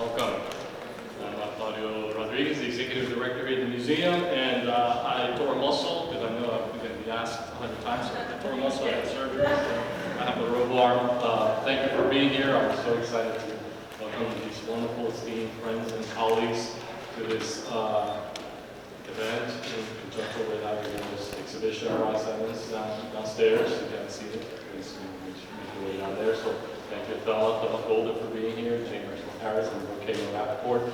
Welcome. I'm Claudio Rodriguez, the Executive Director here at the museum, and I tore a muscle, because I know I'm going to be asked 100 times, so I tore a muscle, I had surgery, so I have a robo arm. Thank you for being here. I'm so excited to welcome these wonderful esteemed friends and colleagues to this event in conjunction with Abigail's exhibition at Bronx Heavens downstairs. You can't see it, please make your way down there. So thank you, Thelma Golden, for being here, Ursula Harris and Brooke Kamin Rapaport.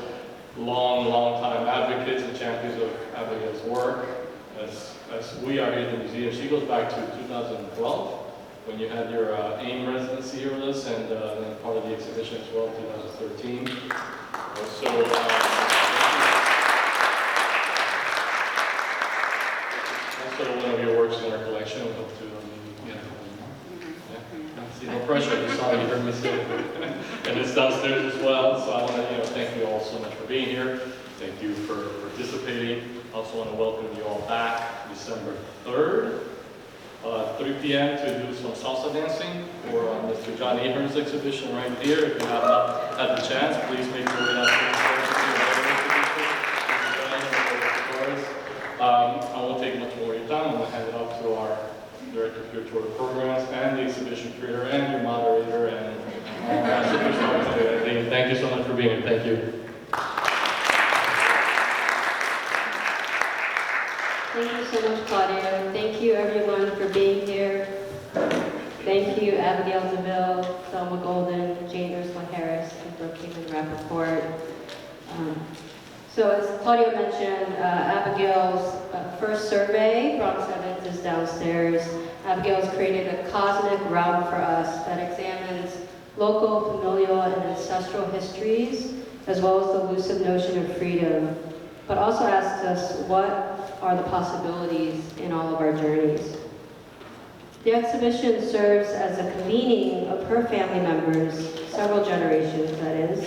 Long time advocates and champions of Abigail's work. As we are here in the museum, she goes back to 2012 when you had your AIM residency here with us, and then part of the exhibition as well, 2013. Also one of your works in our collection. We hope to no pressure. You saw, you heard me say it. And it's downstairs as well. So I want to thank you all so much for being here. Thank you for participating. I also want to welcome you all back December 3rd, 3 p.m. to do some salsa dancing for Mr. John Abrams' exhibition right here. If you have not had the chance, please make sure you're not I won't take much more of your time. I'm going to hand it off to our Director of Curatorial Programs and the exhibition curator and your moderator and our superstars today. Thank you so much for being here. Thank you. Thank you so much, Claudia. Thank you, everyone, for being here. Thank you, Abigail DeVille, Thelma Golden, Ursula Harris, and Brooke Kamin Rapaport. So as Claudia mentioned, Abigail's first survey, Bronx Heavens, is downstairs. Abigail's created a cosmic route for us that examines local, familial, and ancestral histories, as well as the elusive notion of freedom, but also asks us what are the possibilities in all of our journeys. The exhibition serves as a convening of her family members, several generations that is,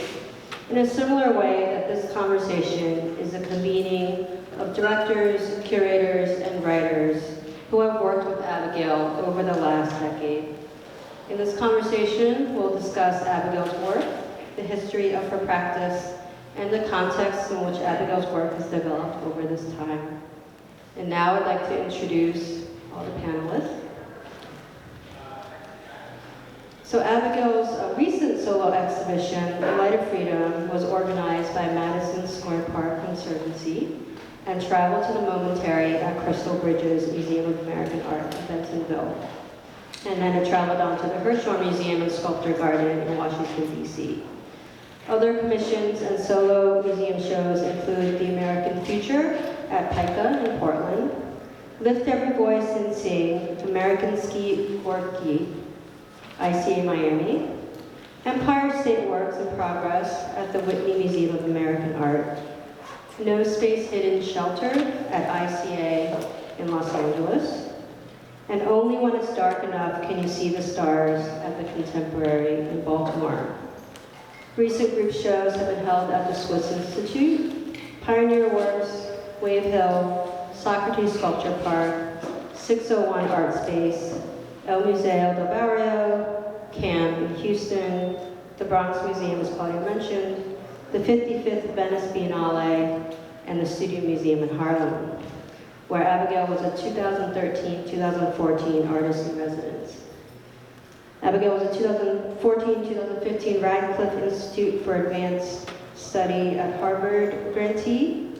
in a similar way that this conversation is a convening of directors, curators, and writers who have worked with Abigail over the last decade. In this conversation, we'll discuss Abigail's work, the history of her practice, and the context in which Abigail's work has developed over this time. And now I'd like to introduce all the panelists. So Abigail's recent solo exhibition, The Light of Freedom, was organized by Madison Square Park Conservancy and traveled to the Momentary at Crystal Bridges Museum of American Art in Bentonville. And then it traveled on to the Hirshhorn Museum and Sculpture Garden in Washington, D.C. Other commissions and solo museum shows include The American Future at Pica in Portland, Lift Every Voice and Sing, American Ski Gorky, ICA Miami, Empire State Works in Progress at the Whitney Museum of American Art, No Space Hidden Shelter at ICA in Los Angeles, and Only When It's Dark Enough Can You See the Stars at the Contemporary in Baltimore. Recent group shows have been held at the Swiss Institute, Pioneer Works, Wave Hill, Socrates Sculpture Park, 601 Art Space, El Museo del Barrio, CAM in Houston, the Bronx Museum, as Claudia mentioned, the 55th Venice Biennale, and the Studio Museum in Harlem, where Abigail was a 2013-2014 artist in residence. Abigail was a 2014-2015 Radcliffe Institute for Advanced Study at Harvard grantee,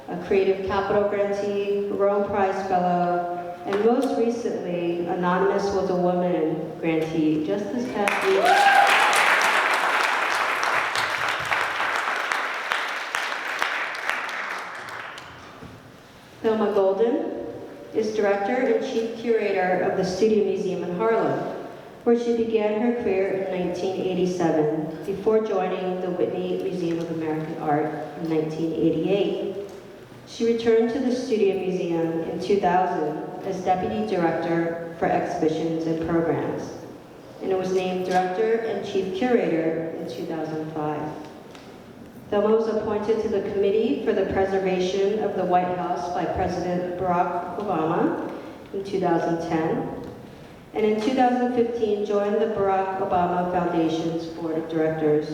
a Creative Capital grantee, Rome Prize Fellow, and most recently, Anonymous Was a Woman grantee, just this past week. Thelma Golden is Director and Chief Curator of the Studio Museum in Harlem, where she began her career in 1987 before joining the Whitney Museum of American Art in 1988. She returned to the Studio Museum in 2000 as Deputy Director for Exhibitions and Programs, and was named Director and Chief Curator in 2005. Thelma was appointed to the Committee for the Preservation of the White House by President Barack Obama in 2010, and in 2015 joined the Barack Obama Foundation's Board of Directors.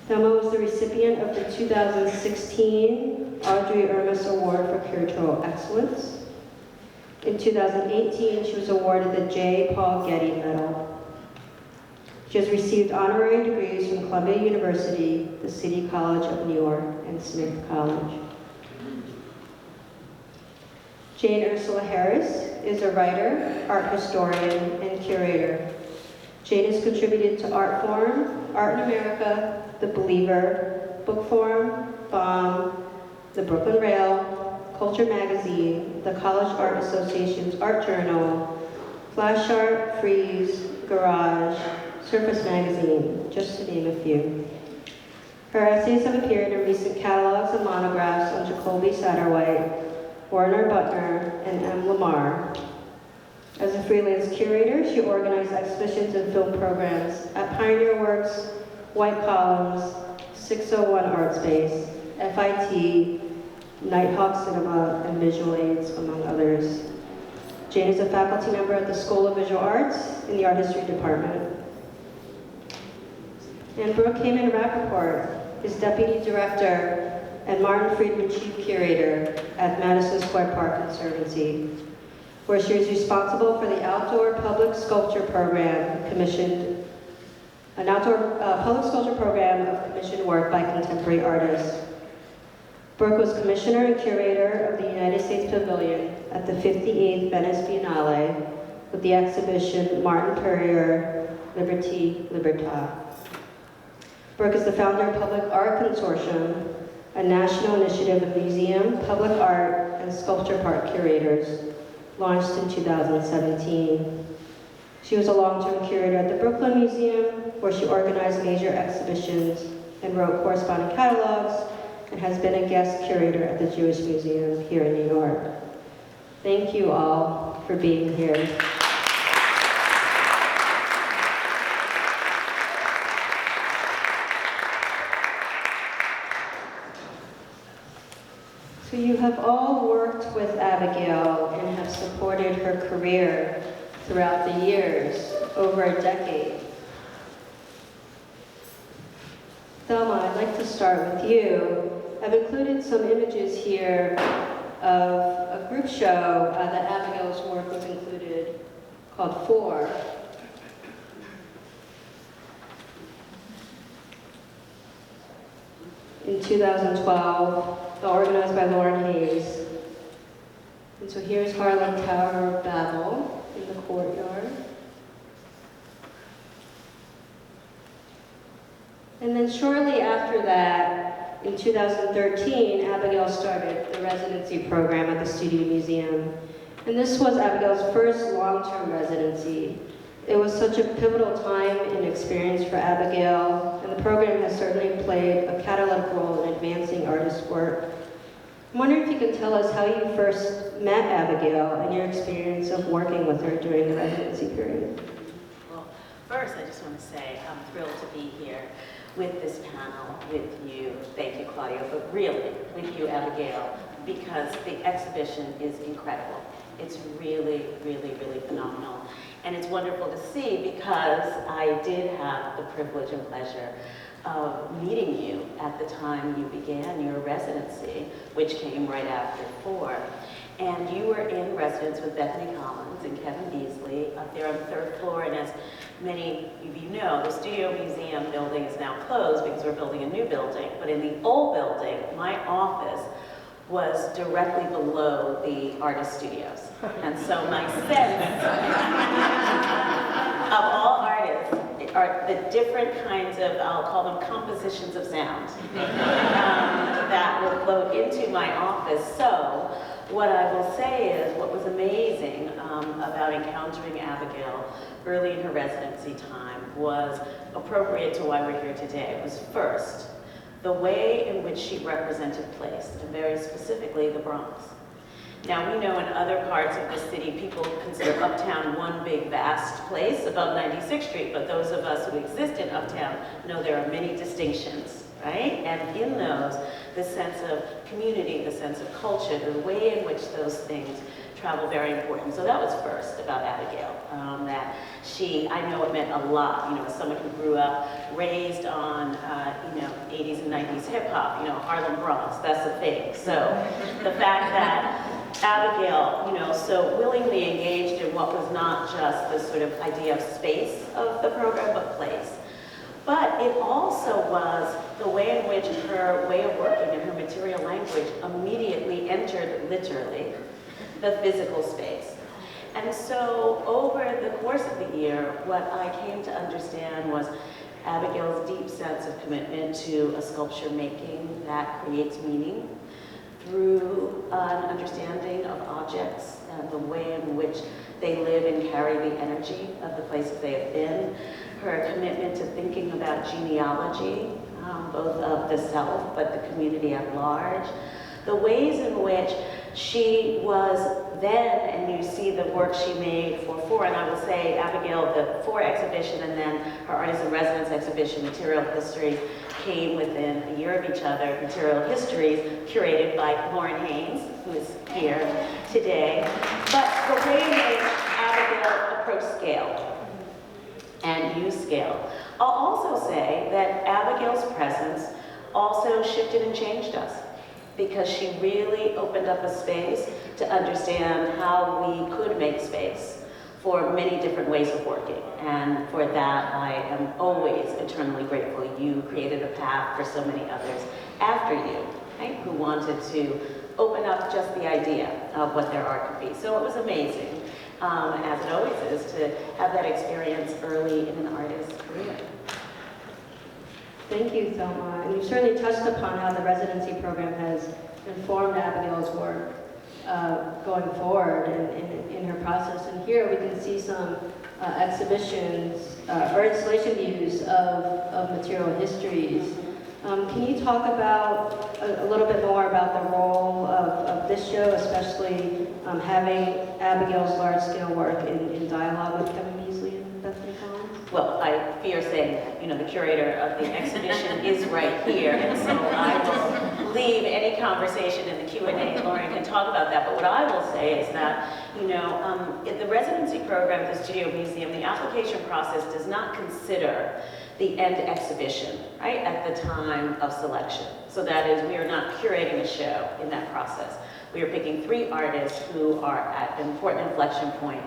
Thelma was the recipient of the 2016 Audrey Ermis Award for Curatorial Excellence. In 2018, she was awarded the J. Paul Getty Medal. She has received honorary degrees from Columbia University, the City College of New York, and Smith College. Jane Ursula Harris is a writer, art historian, and curator. Jane has contributed to Artforum, Art in America, The Believer, Book Forum, Bomb, the Brooklyn Rail, Culture Magazine, the College Art Association's Art Journal, Flash Art, Freeze, Garage, Surface Magazine, just to name a few. Her essays have appeared in recent catalogs and monographs on Jacoby Satterwhite, Warner Butner, and M. Lamar. As a freelance curator, she organized exhibitions and film programs at Pioneer Works, White Columns, 601 Art Space, FIT, Nighthawk Cinema, and Visual Aids, among others. Jane is a faculty member at the School of Visual Arts in the Art History Department. And Brooke Kamin Rapaport is Deputy Director and Martin Friedman Chief Curator at Madison Square Park Conservancy, where she is responsible for the outdoor public sculpture program of commissioned work by contemporary artists. Brooke was Commissioner and Curator of the United States Pavilion at the 58th Venice Biennale with the exhibition Martin Purrier, Liberty, Libertà. Brooke is the founder of Public Art Consortium, a national initiative of museum, public art, and sculpture park curators, launched in 2017. She was a long-term curator at the Brooklyn Museum, where she organized major exhibitions and wrote corresponding catalogs, and has been a guest curator at the Jewish Museum here in New York. Thank you all for being here. So you have all worked with Abigail and have supported her career throughout the years, over a decade. Thelma, I'd like to start with you. I've included some images here of a group show that Abigail's work was included, called Four. In 2012, organized by Lauren Hayes. And so here's Harlem Tower of Babel in the courtyard. And then shortly after that, in 2013, Abigail started the residency program at the Studio Museum. And this was Abigail's first long-term residency. It was such a pivotal time and experience for Abigail, and the program has certainly played a catalytic role in advancing artist work. I'm wondering if you can tell us how you first met Abigail and your experience of working with her during the residency period. Well, first I just want to say I'm thrilled to be here with this panel, with you, thank you Claudia, but really with you Abigail, because the exhibition is incredible. It's really, really, really phenomenal. And it's wonderful to see because I did have the privilege and pleasure of meeting you at the time you began your residency, which came right after Four. And you were in residence with Bethany Collins and Kevin Beasley up there on the third floor. And as many of you know, the Studio Museum building is now closed because we're building a new building. But in the old building, my office was directly below the artist studios. And so my sense of all artists are the different kinds of, I'll call them compositions of sound, that will flow into my office. So what I will say is what was amazing about encountering Abigail early in her residency time was appropriate to why we're here today. It was first, the way in which she represented place, and very specifically the Bronx. Now we know in other parts of the city, people consider Uptown one big vast place above 96th Street, but those of us who exist in Uptown know there are many distinctions, right? And in those, the sense of community, the sense of culture, the way in which those things travel, very important. So that was first about Abigail, that I know it meant a lot, as someone who grew up, raised on, 80s and 90s hip hop, Harlem, Bronx, that's the thing. So the fact that Abigail, so willingly engaged in what was not just the sort of idea of space of the program, but place. But it also was the way in which her way of working and her material language immediately entered, literally, the physical space. And so over the course of the year, what I came to understand was Abigail's deep sense of commitment to a sculpture making that creates meaning through an understanding of objects and the way in which they live and carry the energy of the places they have been. Her commitment to thinking about genealogy, both of the self, but the community at large. The ways in which she was then, and you see the work she made for four, and I will say Abigail, the four exhibition and then her Artist in Residence exhibition, Material Histories, came within a year of each other. Material Histories, curated by Lauren Haynes, who is here today. But the way in which Abigail approached scale and used scale. I'll also say that Abigail's presence also shifted and changed us, because she really opened up a space to understand how we could make space for many different ways of working. And for that, I am always eternally grateful. You created a path for so many others after you, right, who wanted to open up just the idea of what their art could be. So it was amazing, as it always is, to have that experience early in an artist's career. Thank you, Thelma. And you certainly touched upon how the residency program has informed Abigail's work going forward in her process. And here we can see some exhibitions or installation views of material histories. Can you talk about a little bit more about the role of this show, especially having Abigail's large-scale work in dialogue with Kevin Beasley and Bethany Collins? Well, I fear saying that, the curator of the exhibition is right here, and so I will leave any conversation in the Q&A, and Lauren can talk about that. But what I will say is that, in the residency program at the Studio Museum, the application process does not consider the end exhibition, right, at the time of selection. So that is, we are not curating a show in that process. We are picking 3 artists who are at an important inflection point,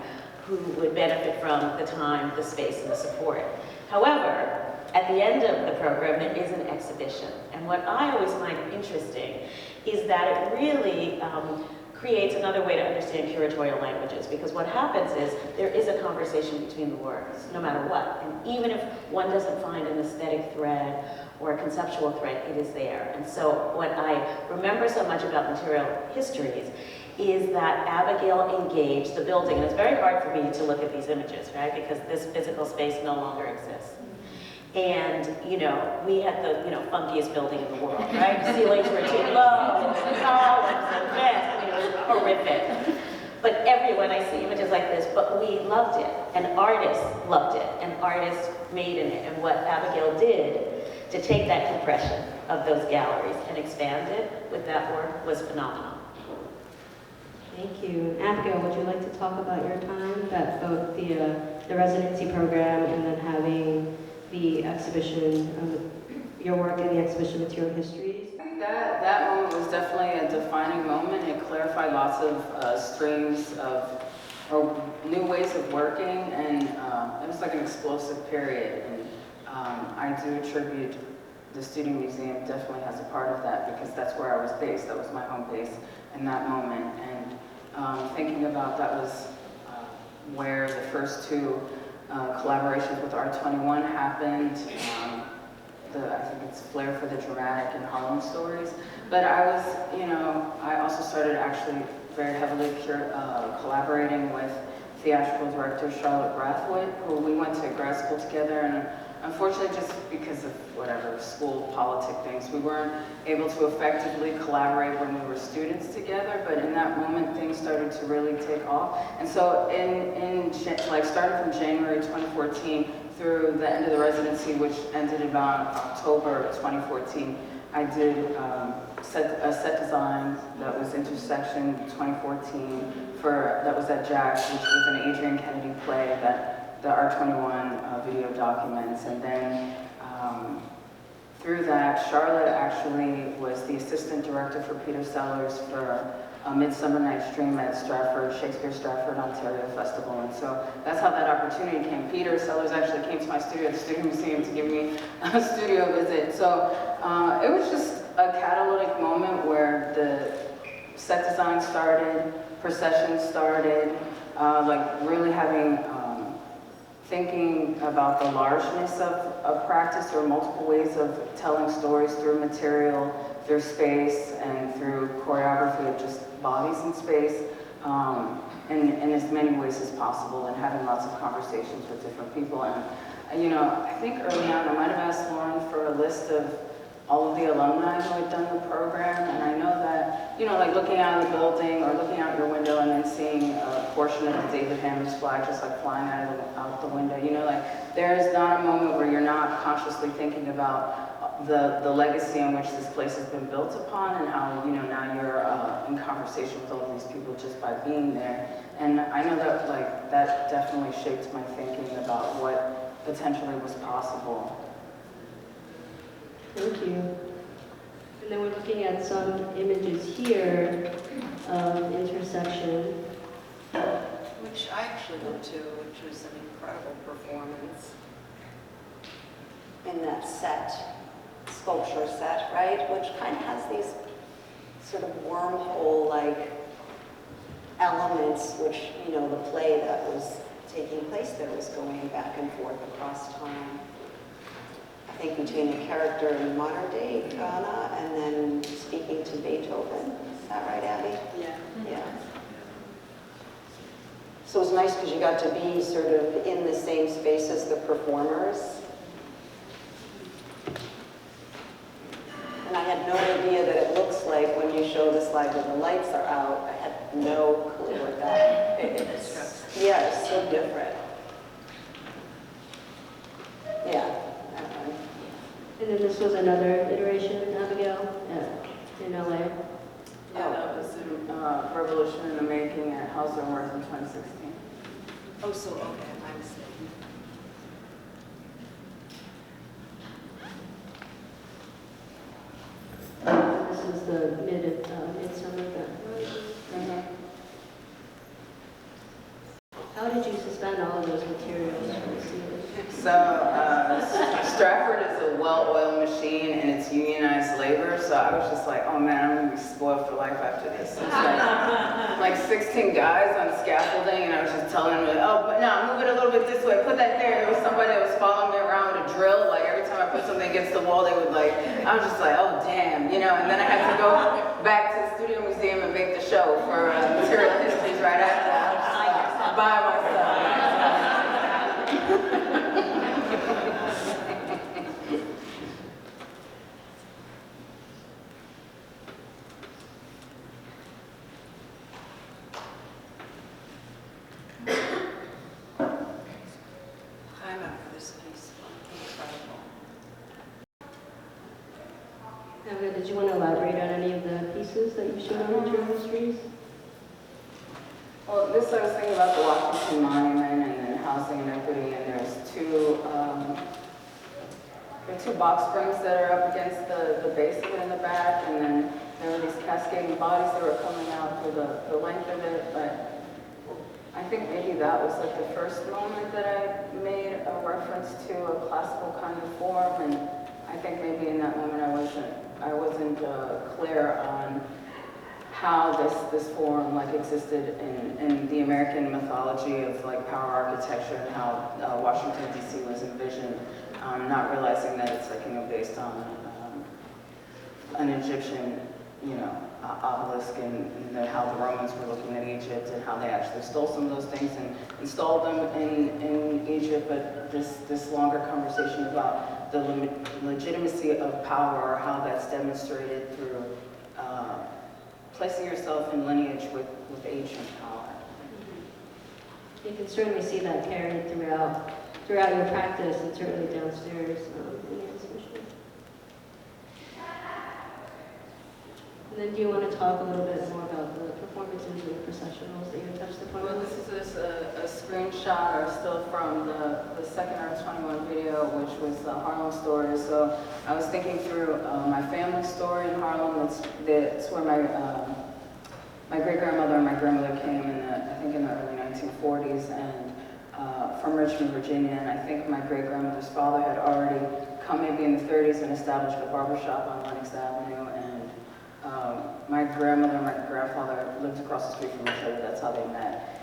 who would benefit from the time, the space, and the support. However, at the end of the program, there is an exhibition. And what I always find interesting is that it really creates another way to understand curatorial languages, because what happens is there is a conversation between the words, no matter what. And even if one doesn't find an aesthetic thread or a conceptual thread, it is there. And so what I remember so much about material histories is that Abigail engaged the building, and it's very hard for me to look at these images, right, because this physical space no longer exists. And, we had the, funkiest building in the world, right? Ceilings were too low, columns and vents, it was horrific. But everyone, I see images like this, but we loved it, and artists loved it, and artists made in it. And what Abigail did to take that compression of those galleries and expand it with that work was phenomenal. Thank you. Abigail, would you like to talk about your time at both the residency program and then having the exhibition, your work in the exhibition Material Histories? I think that moment was definitely a defining moment. It clarified lots of streams of new ways of working, and it was like an explosive period. And I do attribute the Studio Museum definitely has a part of that, because that's where I was based. That was my home base in that moment. And thinking about that was where the first 2 collaborations with R21 happened. I think it's Flair for the Dramatic and Harlem Stories. But I was, I also started actually very heavily collaborating with theatrical director Charlotte Brathwaite, who we went to grad school together, and unfortunately, just because of whatever school politic things, we weren't able to effectively collaborate when we were students together. But in that moment, things started to really take off. And so, starting from January 2014 through the end of the residency, which ended about October 2014, I did a set design that was Intersection 2014 that was at Jack's, which was an Adrian Kennedy play that the R21 video documents. And then through that, Charlotte actually was the assistant director for Peter Sellers for a Midsummer Night's Dream at Shakespeare Stratford, Ontario Festival. And so that's how that opportunity came. Peter Sellers actually came to my studio at the Studio Museum to give me a studio visit. So it was just a catalytic moment where the set design started, procession started, like really having, thinking about the largeness of practice. There are multiple ways of telling stories through material, through space, and through choreography of just bodies in space, in as many ways as possible, and having lots of conversations with different people. And you know, I think early on I might have asked Lauren for a list of all of the alumni who had done the program, and I know that, you know, like looking out of the building or looking out your window and then seeing a portion of the David Hammons flag just like flying out the window, you know, like there is not a moment where you're not consciously thinking about the legacy on which this place has been built upon, and how, you know, now you're in conversation with all of these people just by being there. And I know that, like, that definitely shaped my thinking about what potentially was possible. Thank you. And then we're looking at some images here of Intersection. Which I actually went to, which was an incredible performance in that set, sculpture set, right? Which kind of has these sort of wormhole-like elements, which, you know, the play that was taking place there was going back and forth across time. I think between a character in modern day Ghana and then speaking to Beethoven. Is that right, Abby? Yeah. Yeah. So it was nice because you got to be sort of in the same space as the performers. And I had no idea that it looks like when you show the slide where the lights are out. I had no clue what that is. Yeah, it's so different. Yeah. And then this was another iteration, Abigail, in LA. Yeah, that was in Revolution in the Making at Hauser and Wirth in 2016. Oh, so, okay, my mistake. This is the Midsummer. How did you suspend all of those materials from the ceiling? So Stratford is a well-oiled machine and it's unionized labor, so I was just like, oh man, I'm gonna be spoiled for life after this. It's like 16 guys on scaffolding, and I was just telling them, oh, but no, move it a little bit this way, put that there. There was somebody that was following me around with a drill, like every time I put something against the wall, they would like, I was just like, oh damn, you know, and then I had to go back to the Studio Museum and make the show for Material Histories right after that. By myself. I'm up for this piece. Incredible. Evan, did you want to elaborate on any of the pieces that you showed on Material Histories? Well, this I was thinking about the Washington Monument and then housing and equity, and there's there are two box springs that are up against the base of it in the back, and then there were these cascading bodies that were coming out through the length of it. But I think maybe that was like the first moment that I made a reference to a classical kind of form, and I think maybe in that moment I wasn't clear on how this form like existed in the American mythology of like power architecture, and how Washington D.C. was envisioned, not realizing that it's like, you know, based on an Egyptian, you know, obelisk, and how the Romans were looking at Egypt and how they actually stole some of those things and installed them in Egypt. But this longer conversation about the legitimacy of power, how that's demonstrated through placing yourself in lineage with ancient power. You can certainly see that carried throughout your practice, and certainly downstairs in the exhibition. And then do you want to talk a little bit more about the performances and the processionals that you touched upon? Well, this is just a screenshot or still from the second Art 21 video, which was the Harlem story. So I was thinking through my family story in Harlem. That's where my great-grandmother and my grandmother came I think in the early 1940s, and from Richmond, Virginia. And I think my great-grandmother's father had already come maybe in the 30s and established a barbershop on Lenox Avenue. And my grandmother and my grandfather lived across the street from each other. That's how they met.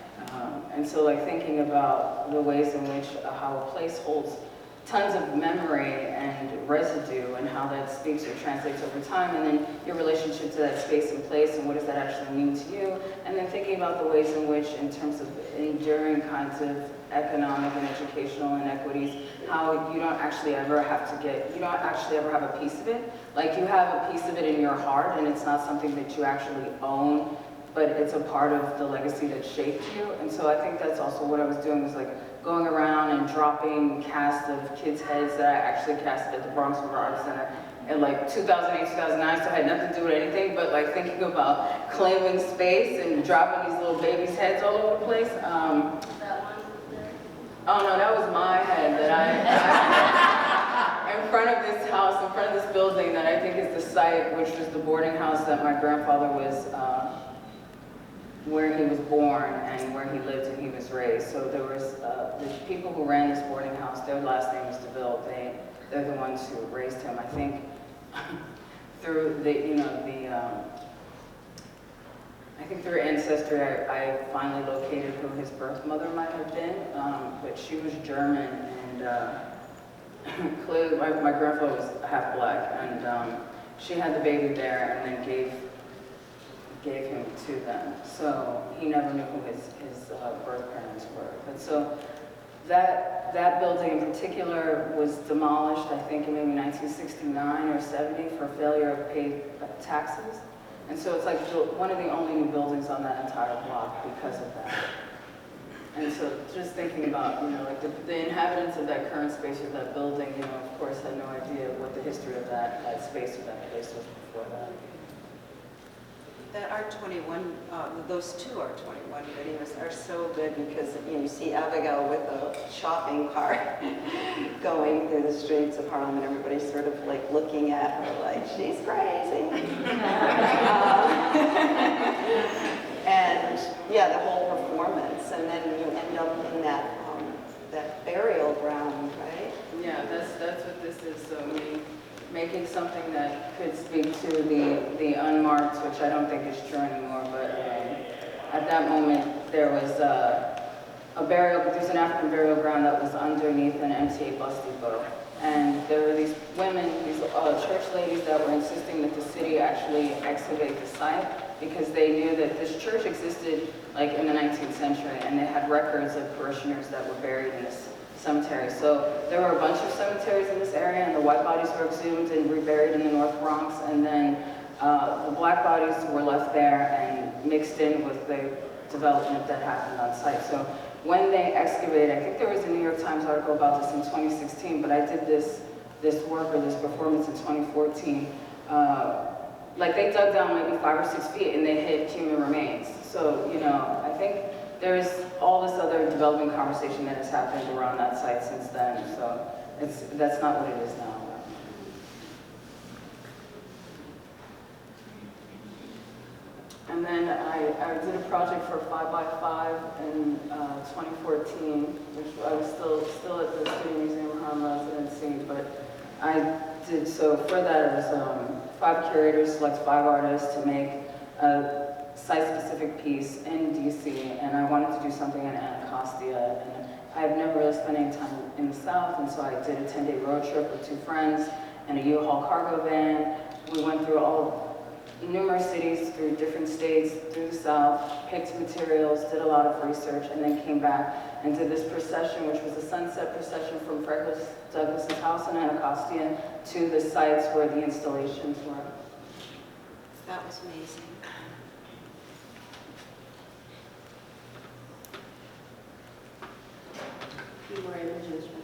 And so like thinking about the ways in which how a place holds tons of memory and residue and how that speaks or translates over time, and then your relationship to that space and place and what does that actually mean to you, and then thinking about the ways in which in terms of enduring kinds of economic and educational inequities, how you don't actually ever have a piece of it. Like you have a piece of it in your heart and it's not something that you actually own, but it's a part of the legacy that shaped you. And so I think that's also what I was doing, was like going around and dropping casts of kids' heads that I actually casted at the Bronx Art Center in like 2008, 2009, so I had nothing to do with anything, but like thinking about claiming space and dropping these little babies' heads all over the place. Oh no, that was my head that I in front of this house, in front of this building that I think is the site, which was the boarding house that my grandfather was, where he was born and where he lived and he was raised. So there was, the people who ran this boarding house, their last name was DeVille. They're the ones who raised him. I think through I think through ancestry, I finally located who his birth mother might have been, but she was German, and clearly my grandfather was half black, and she had the baby there and then gave him to them. So he never knew who his birth parents were. But so that building in particular was demolished, I think in maybe 1969 or 70 for failure of paid taxes. And so it's like one of the only new buildings on that entire block because of that. And so just thinking about, like the inhabitants of that current space or that building, of course had no idea what the history of that space or that place was before that. That Art 21, those two Art 21 videos are so good because you see Abigail with a shopping cart going through the streets of Harlem, and everybody's sort of like looking at her like she's crazy. And yeah, the whole performance, and then you end up in that burial ground, right? Yeah, that's what this is. So making something that could speak to the unmarked, which I don't think is true anymore, but at that moment there was there's an African burial ground that was underneath an MTA bus depot. And there were these women, these church ladies that were insisting that the city actually excavate the site because they knew that this church existed like in the 19th century and they had records of parishioners that were buried in this cemetery. So there were a bunch of cemeteries in this area, and the white bodies were exhumed and reburied in the North Bronx, and then the black bodies were left there and mixed in with the development that happened on site. So when they excavated, I think there was a New York Times article about this in 2016, but I did this work or this performance in 2014. Like they dug down maybe 5 or 6 feet and they hit human remains. So, I think there's all this other development conversation that has happened around that site since then. So that's not what it is now. And then I did a project for 5x5 in 2014, which I was still at the City Museum of Harlem residency, but I did, so for that it was 5 curators select 5 artists to make a site-specific piece in DC, and I wanted to do something in Anacostia, and I've never really spent any time in the South, and so I did a 10-day road trip with 2 friends and a U-Haul cargo van. We went through numerous cities, through different states, through the South, picked materials, did a lot of research, and then came back and did this procession, which was a sunset procession from Frederick Douglass's house in Anacostia to the sites where the installations were. That was amazing. A few more images from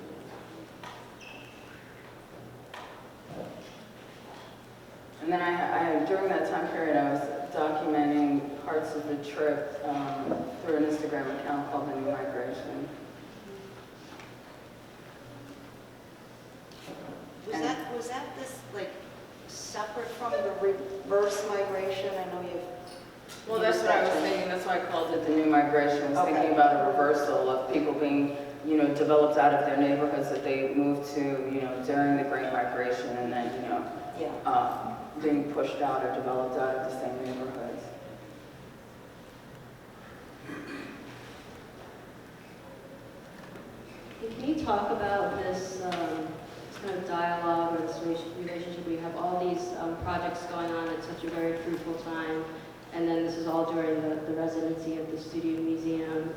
And then I during that time period, parts of the trip through an Instagram account called The New Migration. Was that this, like, separate from the reverse migration? I know you've... Well, that's what I was thinking. That's why I called it The New Migration. I was Okay. thinking about a reversal of people being, developed out of their neighborhoods that they moved to, during the Great Migration, and then, Yeah. being pushed out or developed out of the same neighborhoods. Can you talk about this kind of dialogue or this relationship where you have all these projects going on at such a very fruitful time, and then this is all during the residency of the Studio Museum?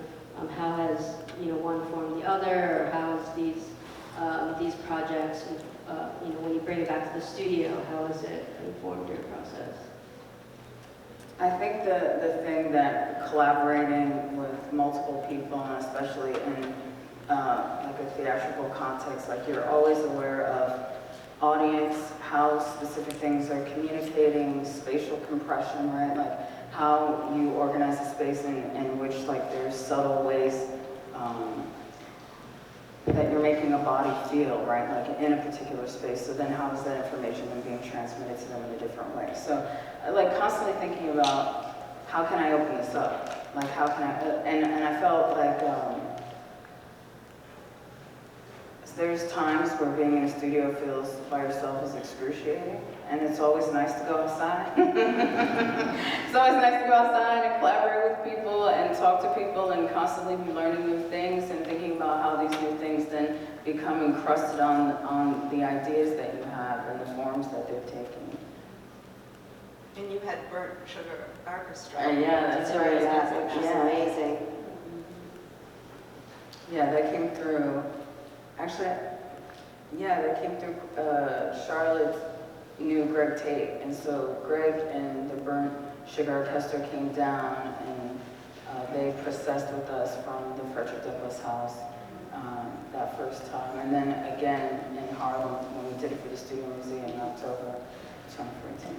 How has one formed the other, or how has these projects, when you bring it back to the studio, how has it informed your process? I think the thing that collaborating with multiple people, and especially in like a theatrical context, like you're always aware of audience, how specific things are communicating, spatial compression, right? Like how you organize a space in which like there's subtle ways that you're making a body feel, right? Like in a particular space. So then how is that information then being transmitted to them in a different way? So like constantly thinking about how can I open this up? Like how can I, and I felt like, there's times where being in a studio feels by yourself is excruciating, and it's always nice to go outside. It's always nice to go outside and collaborate with people and talk to people and constantly be learning new things and thinking about how these new things then become encrusted on the ideas that you have and the forms that they're taking. And you had Burnt Sugar Orchestra. Yeah, that's right. Which is amazing. Yeah, that came through. Actually, yeah, that came through. Charlotte knew Greg Tate, and so Greg and the Burnt Sugar Orchestra came down and they processed with us from the Frederick Douglass House that first time, and then again in Harlem when we did it for the Studio Museum in October 2014.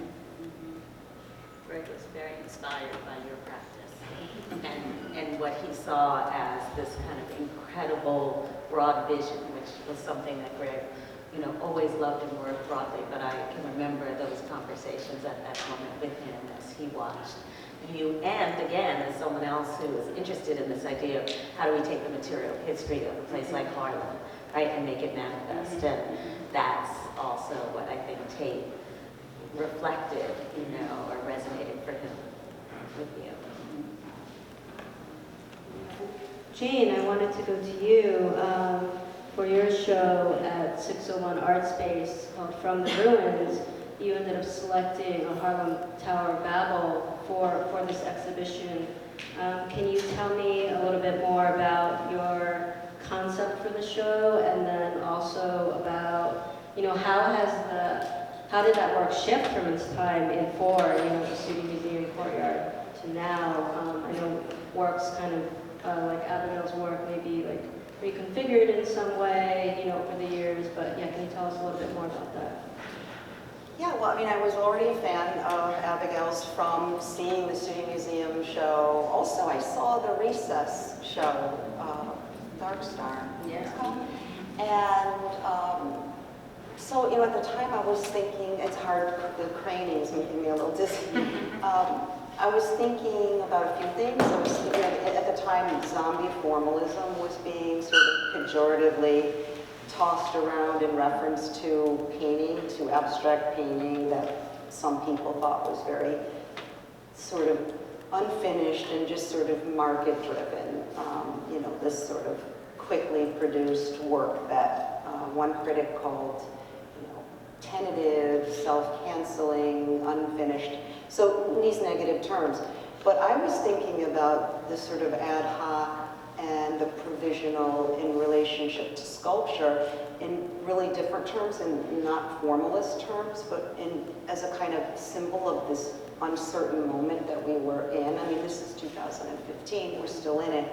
Greg was very inspired by your practice and what he saw as this kind of incredible broad vision, which was something that Greg, always loved and worked broadly, but I can remember those conversations at that moment with him as he watched you, and again, as someone else who is interested in this idea of how do we take the material history of a place like Harlem, right, and make it manifest, and that's also what I think Tate reflected, or resonated for him with you. Jane, I wanted to go to you for your show at 601 Art Space called From the Ruins. You ended up selecting a Harlem Tower of Babel for this exhibition. Can you tell me a little bit more about your concept for the show, and then also about, how did that work shift from its time in the Studio Museum courtyard to now? I know works kind of like Abigail's work maybe like reconfigured in some way, over the years, but yeah, can you tell us a little bit more about that? Yeah, well, I was already a fan of Abigail's from seeing the Studio Museum show. Also, I saw the Recess show, Dark Star, Yeah. it's called. And so, at the time I was thinking, it's hard, the craning is making me a little dizzy. I was thinking about a few things. I was thinking, at the time, zombie formalism was being sort of pejoratively tossed around in reference to painting, to abstract painting that some people thought was very sort of unfinished and just sort of market-driven. This sort of quickly produced work that one critic called, tentative, self-canceling, unfinished. So these negative terms. But I was thinking about the sort of ad hoc and the provisional in relationship to sculpture in really different terms, and not formalist terms, but as a kind of symbol of this uncertain moment that we were in. This is 2015, we're still in it.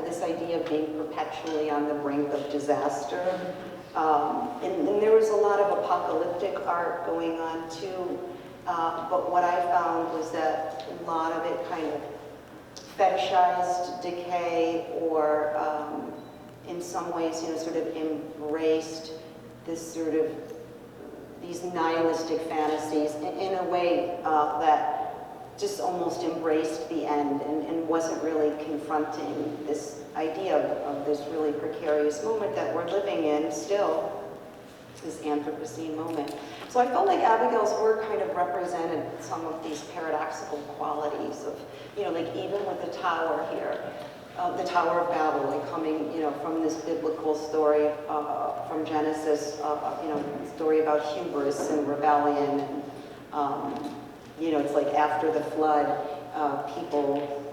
This idea of being perpetually on the brink of disaster. And there was a lot of apocalyptic art going on too. But what I found was that a lot of it kind of fetishized decay or in some ways, sort of embraced this sort of, these nihilistic fantasies in a way that just almost embraced the end and wasn't really confronting this idea of this really precarious moment that we're living in still, this Anthropocene moment. So I felt like Abigail's work kind of represented some of these paradoxical qualities of, like even with the tower here, the Tower of Babel, like coming, from this biblical story from Genesis, story about hubris and rebellion, and it's like after the flood, people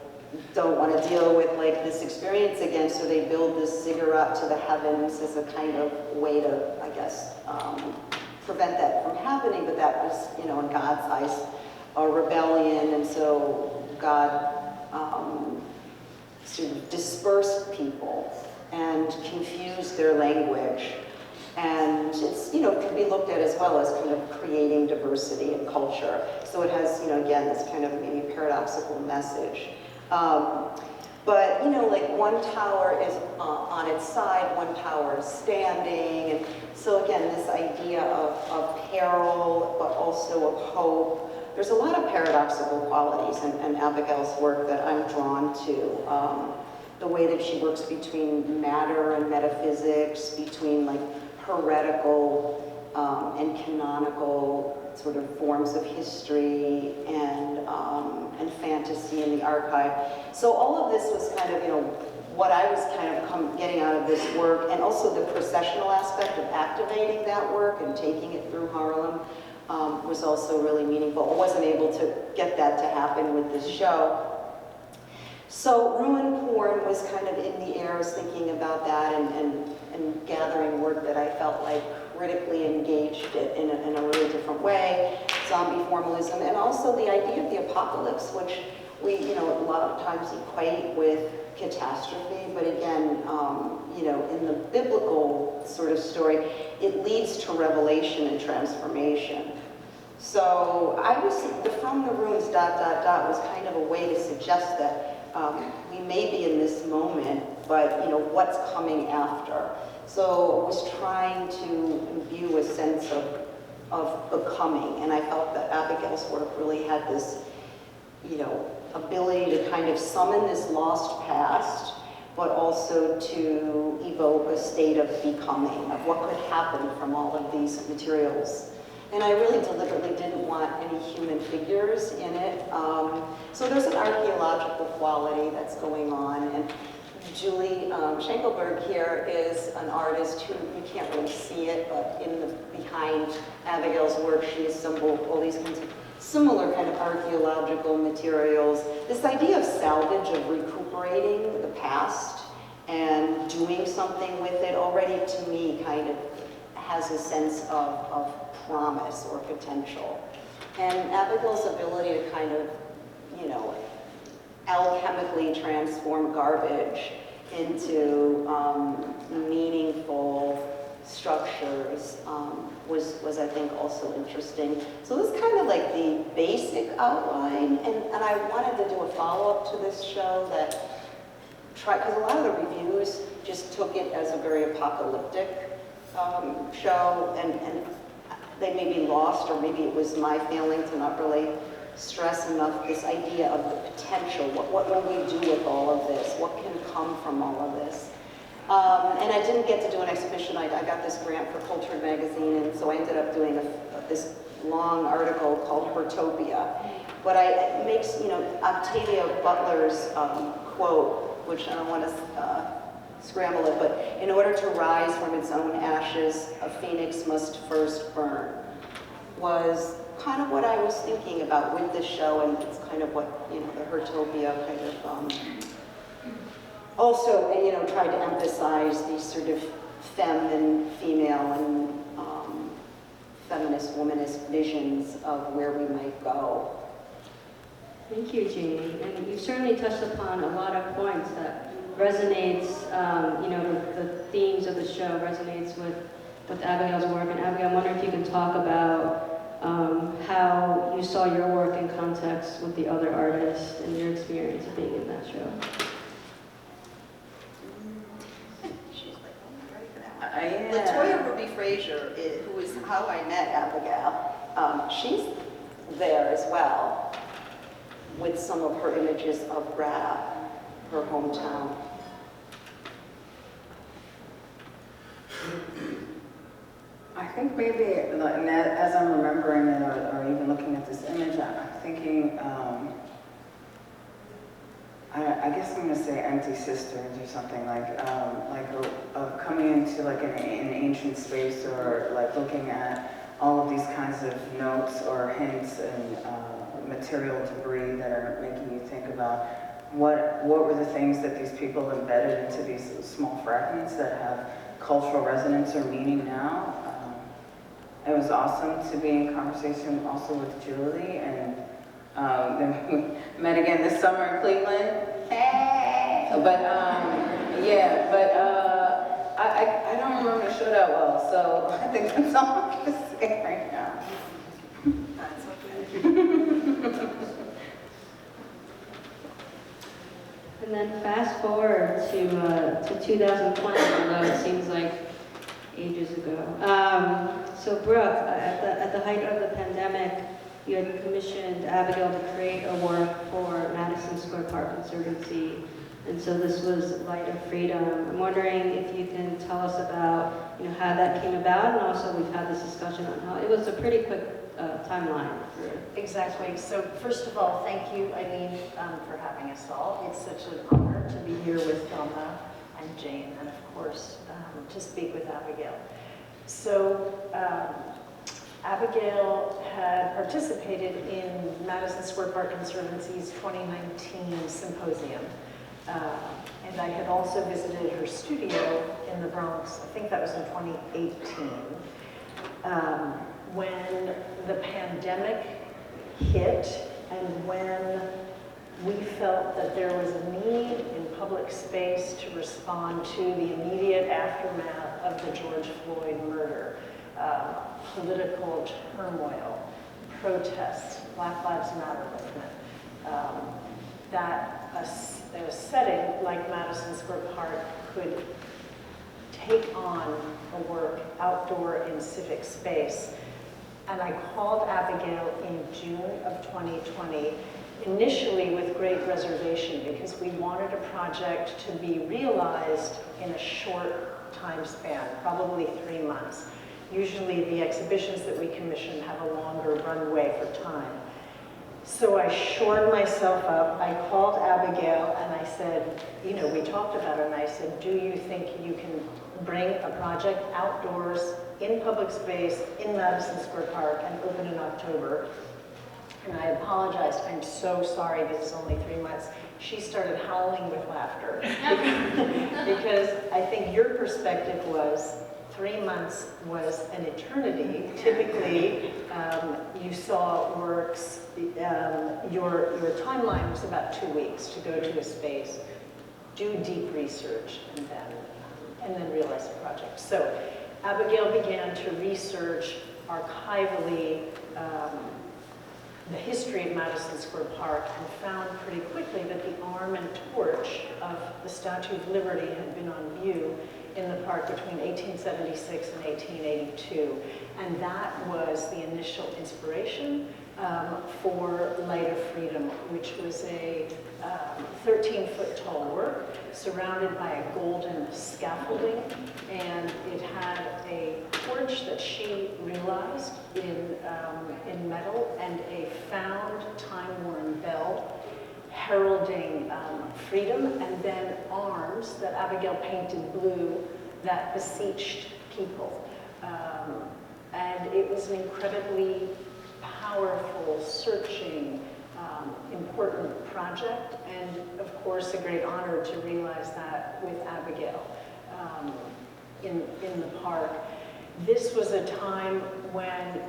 don't want to deal with like this experience again, so they build this ziggurat to the heavens as a kind of way to, I guess, prevent that from happening. But that was, in God's eyes, a rebellion, and so God sort of dispersed people and confused their language. And it's, can be looked at as well as kind of creating diversity in culture. So it has, again, this kind of maybe paradoxical message. But, like one tower is on its side, one tower is standing. And so again, this idea of peril, but also of hope. There's a lot of paradoxical qualities in Abigail's work that I'm drawn to. The way that she works between matter and metaphysics, between like heretical and canonical sort of forms of history and fantasy in the archive. So all of this was kind of, what I was kind of getting out of this work, and also the processional aspect of activating that work and taking it through Harlem was also really meaningful. I wasn't able to get that to happen with this show. So ruin porn was kind of in the air. I was thinking about that and gathering work that I felt like critically engaged it in a really different way, zombie formalism, and also the idea of the apocalypse, which we, a lot of times equate with catastrophe, but again, in the biblical sort of story, it leads to revelation and transformation. So I was, the from the ruins ... was kind of a way to suggest that we may be in this moment, but what's coming after. So I was trying to imbue a sense of becoming, and I felt that Abigail's work really had this, ability to kind of summon this lost past, but also to evoke a state of becoming, of what could happen from all of these materials. And I really deliberately didn't want any human figures in it. So there's an archaeological quality that's going on. And Julie Schenkelberg here is an artist who, you can't really see it, but behind Abigail's work, she assembled all these kinds of similar kind of archaeological materials. This idea of salvage, of recuperating the past and doing something with it, already to me kind of has a sense of promise or potential. And Abigail's ability to kind of, alchemically transform garbage into meaningful structures was I think also interesting. So this is kind of like the basic outline, and I wanted to do a follow-up to this show that because a lot of the reviews just took it as a very apocalyptic show, and they may be lost, or maybe it was my failing to not really stress enough this idea of the potential. What will we do with all of this? What can come from all of this? And I didn't get to do an exhibition. I got this grant for Cultured Magazine, and so I ended up doing this long article called Hertopia. But it makes, Octavia Butler's quote, which I don't want to scramble it, but in order to rise from its own ashes, a phoenix must first burn, was kind of what I was thinking about with this show, and it's kind of what, the Hertopia kind of also, tried to emphasize these sort of feminine, female, and feminist, womanist visions of where we might go. Thank you, Jeannie. And you certainly touched upon a lot of points that resonates, the themes of the show resonates with Abigail's work. And Abigail, I wonder if you can talk about how you saw your work in context with the other artists and your experience of being in that show. She's like, I'm ready for that one. Yeah. Latoya Ruby Frazier, who is how I met Abigail, she's there as well with some of her images of Grab, her hometown. I think maybe, like, as I'm remembering it, or even looking at this image, I'm thinking, I guess I'm gonna say empty cisterns or something of coming into like an ancient space, or like looking at all of these kinds of notes or hints and material debris that are making you think about what were the things that these people embedded into these small fragments that have cultural resonance or meaning now. It was awesome to be in conversation also with Julie, and then we met again this summer in Cleveland. Hey! But I don't remember the show that well, so I think that's all I can say right now. That's okay. And then fast forward to 2020, although it seems like ages ago. So Brooke, at the height of the pandemic, you had commissioned Abigail to create a work for Madison Square Park Conservancy, and so this was Light of Freedom. I'm wondering if you can tell us about, how that came about, and also we've had this discussion on how it was a pretty quick timeline. Exactly. So first of all, thank you, Eileen, for having us all. It's such an honor to be here with Thelma and Jane, and of course, to speak with Abigail. So Abigail had participated in Madison Square Park Conservancy's 2019 symposium. And I had also visited her studio in the Bronx. I think that was in 2018. When the pandemic hit and when we felt that there was a need in public space to respond to the immediate aftermath of the George Floyd murder, political turmoil, protests, Black Lives Matter movement, that a setting like Madison Square Park could take on a work outdoor in civic space. And I called Abigail in June of 2020, initially with great reservation, because we wanted a project to be realized in a short time span, probably 3 months. Usually the exhibitions that we commission have a longer runway for time. So I shored myself up, I called Abigail and I said, we talked about it, and I said, do you think you can bring a project outdoors in public space in Madison Square Park and open in October? And I apologized, I'm so sorry, this is only 3 months. She started howling with laughter because I think your perspective was 3 months was an eternity. Typically, you saw works, your timeline was about 2 weeks to go to a space, do deep research, and then realize the project. So Abigail began to research archivally the history of Madison Square Park and found pretty quickly that the arm and torch of the Statue of Liberty had been on view in the park between 1876 and 1882. And that was the initial inspiration for Light of Freedom, which was a 13-foot tall work surrounded by a golden scaffolding. And it had a torch that she realized in metal and a found time-worn bell heralding freedom, and then arms that Abigail painted blue that beseeched people. And it was an incredibly powerful, searching, important project, and of course a great honor to realize that with Abigail in the park. This was a time when,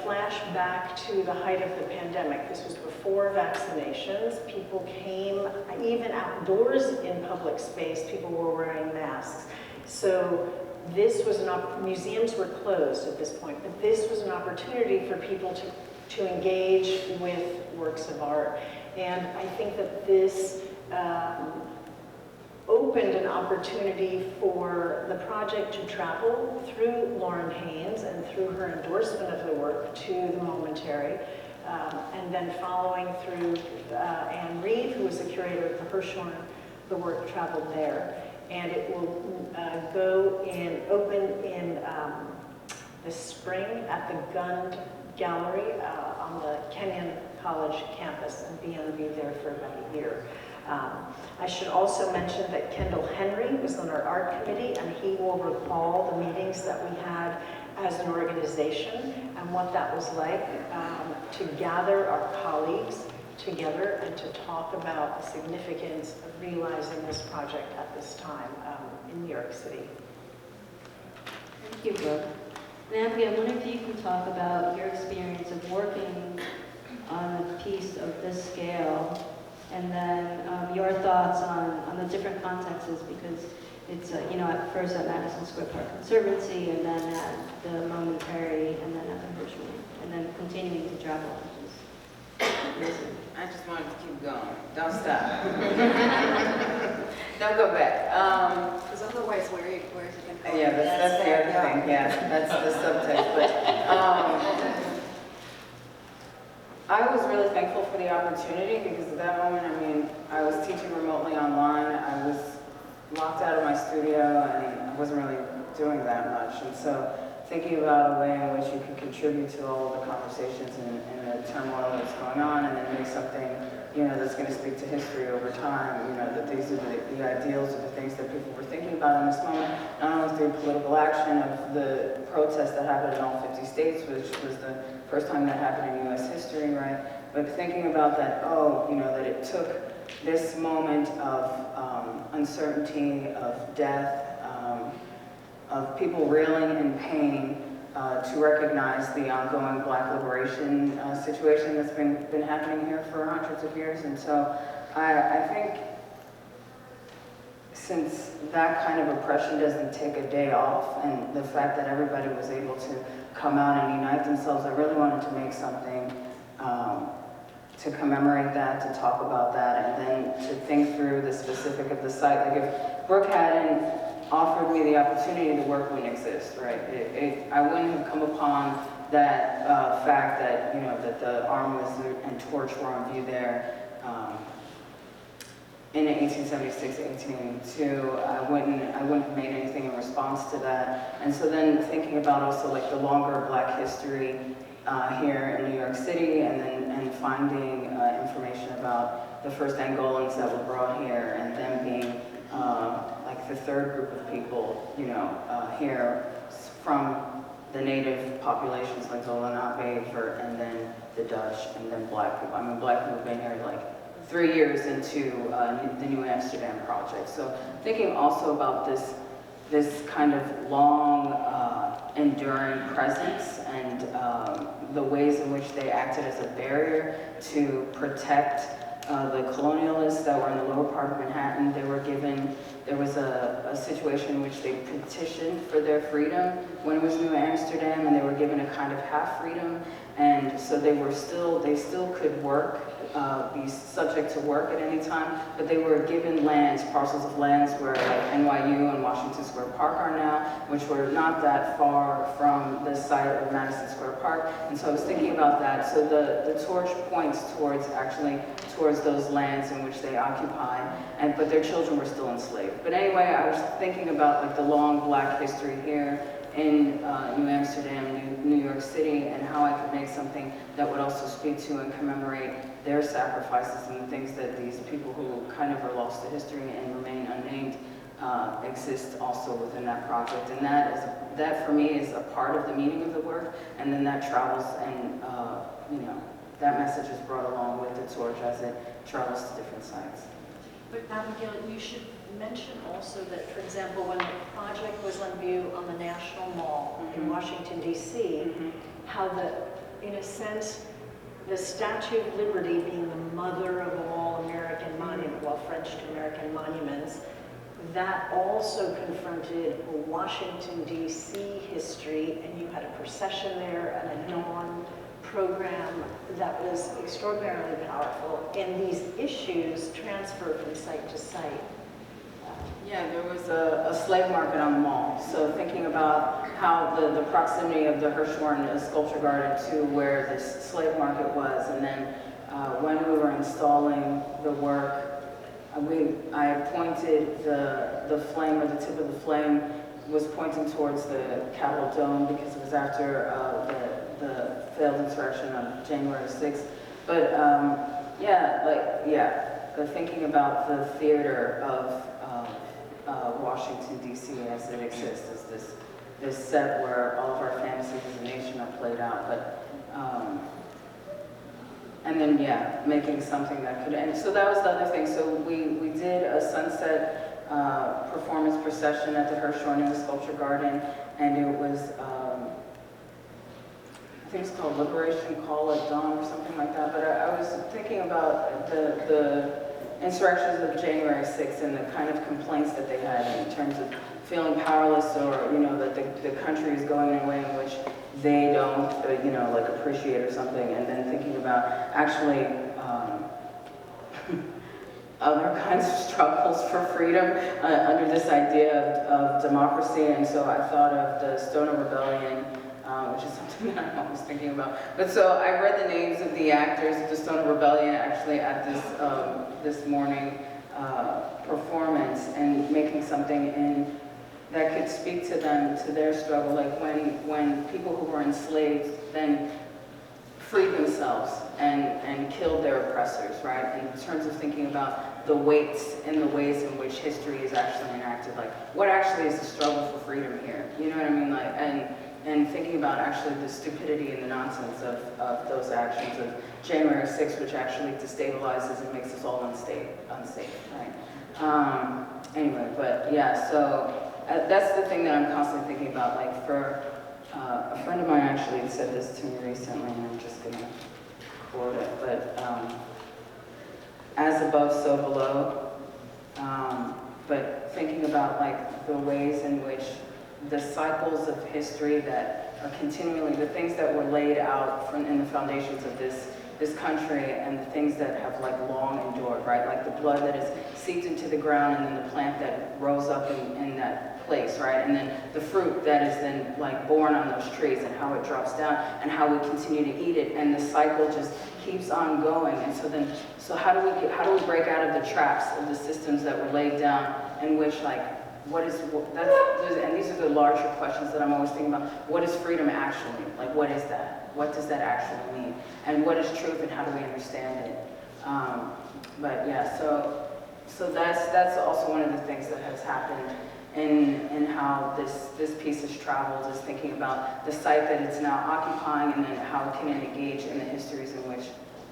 flash back to the height of the pandemic. This was before vaccinations. People came, even outdoors in public space, people were wearing masks. So this was museums were closed at this point, but this was an opportunity for people to engage with works of art. And I think that this opened an opportunity for the project to travel through Lauren Haynes and through her endorsement of the work to the Momentary, and then following through Anne Reeve, who was the curator at the Hirshhorn, the work traveled there. And it will open in the spring at the Gund Gallery on the Kenyon College campus and be on view there for about a year. I should also mention that Kendall Henry was on our art committee, and he will recall the meetings that we had as an organization and what that was like to gather our colleagues together and to talk about the significance of realizing this project at this time in New York City. Thank you, Brooke. And Abigail, I wonder if you can talk about your experience of working on a piece of this scale, and then your thoughts on the different contexts, because it's, at first at Madison Square Park Conservancy, and then at the Momentary, and then at the Hirshhorn, and then continuing to travel, which is amazing. I just wanted to keep going. Don't stop. Don't go back. Because otherwise, where is it going to go? Yeah, that's the other thing. Yeah, that's the subtext. But I was really thankful for the opportunity because at that moment, I mean, I was teaching remotely online. I was locked out of my studio and I wasn't really doing that much. And so thinking about a way in which you can contribute to all of the conversations and the turmoil that's going on, and then make something, that's going to speak to history over time, that these are the ideals of the things that people were thinking about in this moment, not only through political action of the protests that happened in all 50 states, which was the first time that happened in U.S. history, right? But thinking about that, that it took this moment of uncertainty, of death, of people reeling in pain, to recognize the ongoing Black liberation situation that's been happening here for hundreds of years. And so I think since that kind of oppression doesn't take a day off, and the fact that everybody was able to come out and unite themselves, I really wanted to make something to commemorate that, to talk about that, and then to think through the specific of the site. Like if Brooke hadn't offered me the opportunity, the work wouldn't exist, right? I wouldn't have come upon that fact that, that the arm was and torch were on view there in 1876, 1882. I wouldn't have made anything in response to that. And so then thinking about also like the longer Black history here in New York City, and finding information about the first Angolans that were brought here, and them being like the third group of people, here from the native populations like Zolanabe, and then the Dutch, and then Black people. I mean, Black people have been here like 3 years into the New Amsterdam project. So thinking also about this kind of long, enduring presence, and the ways in which they acted as a barrier to protect the colonialists that were in the lower part of Manhattan. There was a situation in which they petitioned for their freedom when it was New Amsterdam, and they were given a kind of half freedom, and so they still could work, be subject to work at any time, but they were given lands, parcels of lands where like NYU and Washington Square Park are now, which were not that far from the site of Madison Square Park. And so I was thinking about that. So the torch points towards those lands in which they occupied, but their children were still enslaved. But anyway, I was thinking about like the long Black history here in New Amsterdam, New York City, and how I could make something that would also speak to and commemorate their sacrifices and the things that these people who kind of are lost to history and remain unnamed exist also within that project. And that for me is a part of the meaning of the work, and then that travels, and that message is brought along with the torch as it travels to different sites. But Abigail, you should mention also that, for example, when the project was on view on the National Mall in Washington, D.C., how in a sense, the Statue of Liberty being the mother of all American monuments, well, French to American monuments, that also confronted Washington, D.C. history, and you had a procession there and a dawn program that was extraordinarily powerful, and these issues transfer from site to site. Yeah, there was a slave market on the mall. So thinking about how the proximity of the Hirshhorn Sculpture Garden to where this slave market was, and then when we were installing the work, I pointed the flame, or the tip of the flame was pointing towards the Capitol Dome because it was after the failed insurrection on January 6th. But but thinking about the theater of Washington, D.C. as it exists, as this set where all of our fantasies as a nation are played out. But and then, making something that could end. So that was the other thing. So we did a sunset performance procession at the Hirshhorn Sculpture Garden, and it was, I think it's called Liberation Call at Dawn or something like that. But I was thinking about the insurrections of January 6th and the kind of complaints that they had in terms of feeling powerless, or, that the country is going in a way in which they don't, like appreciate or something, and then thinking about actually other kinds of struggles for freedom under this idea of democracy. And so I thought of the Stoner Rebellion, which is something that I'm always thinking about. But so I read the names of the actors of the Stoner Rebellion actually at this morning performance, and making something that could speak to them, to their struggle, like when people who were enslaved then freed themselves and killed their oppressors, right? In terms of thinking about the weights and the ways in which history is actually enacted, like what actually is the struggle for freedom here? You know what I mean? Like, and thinking about actually the stupidity and the nonsense of those actions of January 6th, which actually destabilizes and makes us all unsafe, right? Anyway, but yeah, so that's the thing that I'm constantly thinking about. Like for a friend of mine actually said this to me recently, and I'm just gonna quote it, but as above, so below. But thinking about like the ways in which the cycles of history that are continually, the things that were laid out in the foundations of this country, and the things that have like long endured, right? Like the blood that is seeped into the ground, and then the plant that rose up in that place, right? And then the fruit that is then like born on those trees, and how it drops down, and how we continue to eat it, and the cycle just keeps on going. And so how do we break out of the traps of the systems that were laid down, in which like, and these are the larger questions that I'm always thinking about. What is freedom actually? Like, what is that? What does that actually mean? And what is truth, and how do we understand it? But yeah, so that's also one of the things that has happened in how this piece has traveled, is thinking about the site that it's now occupying, and then how it can engage in the histories in which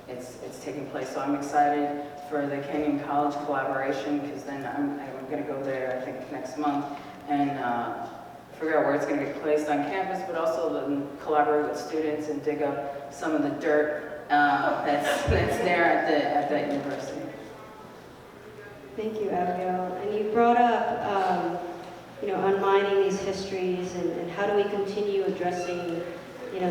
it's taking place. So I'm excited for the Kenyon College collaboration, because then I'm going to go there, I think, next month, and figure out where it's going to get placed on campus, but also collaborate with students and dig up some of the dirt that's there at that university. Thank you, Abigail. And you brought up, unmining these histories, and how do we continue addressing,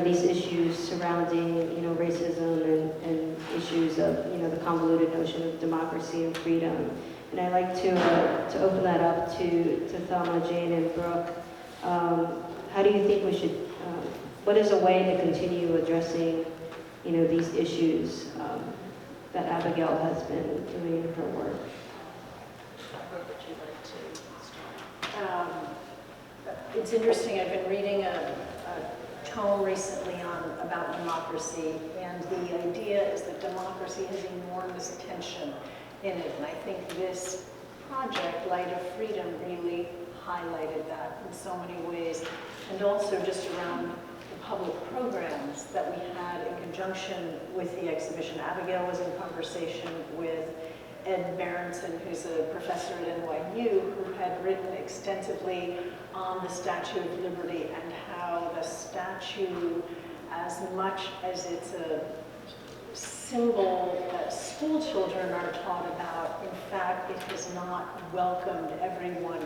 these issues surrounding, racism and issues of, the convoluted notion of democracy and freedom. And I'd like to open that up to Thelma, Jane, and Brooke. How do you think we should, what is a way to continue addressing, these issues that Abigail has been doing in her work? Would you like to start? It's interesting, I've been reading a tome recently about democracy, and the idea is that democracy has enormous tension in it, and I think this project, Light of Freedom, really highlighted that in so many ways, and also just around the public programs that we had in conjunction with the exhibition. Abigail was in conversation with Ed Berenson, who's a professor at NYU, who had written extensively on the Statue of Liberty, and how the statue, as much as it's a symbol that school children are taught about, in fact, it has not welcomed everyone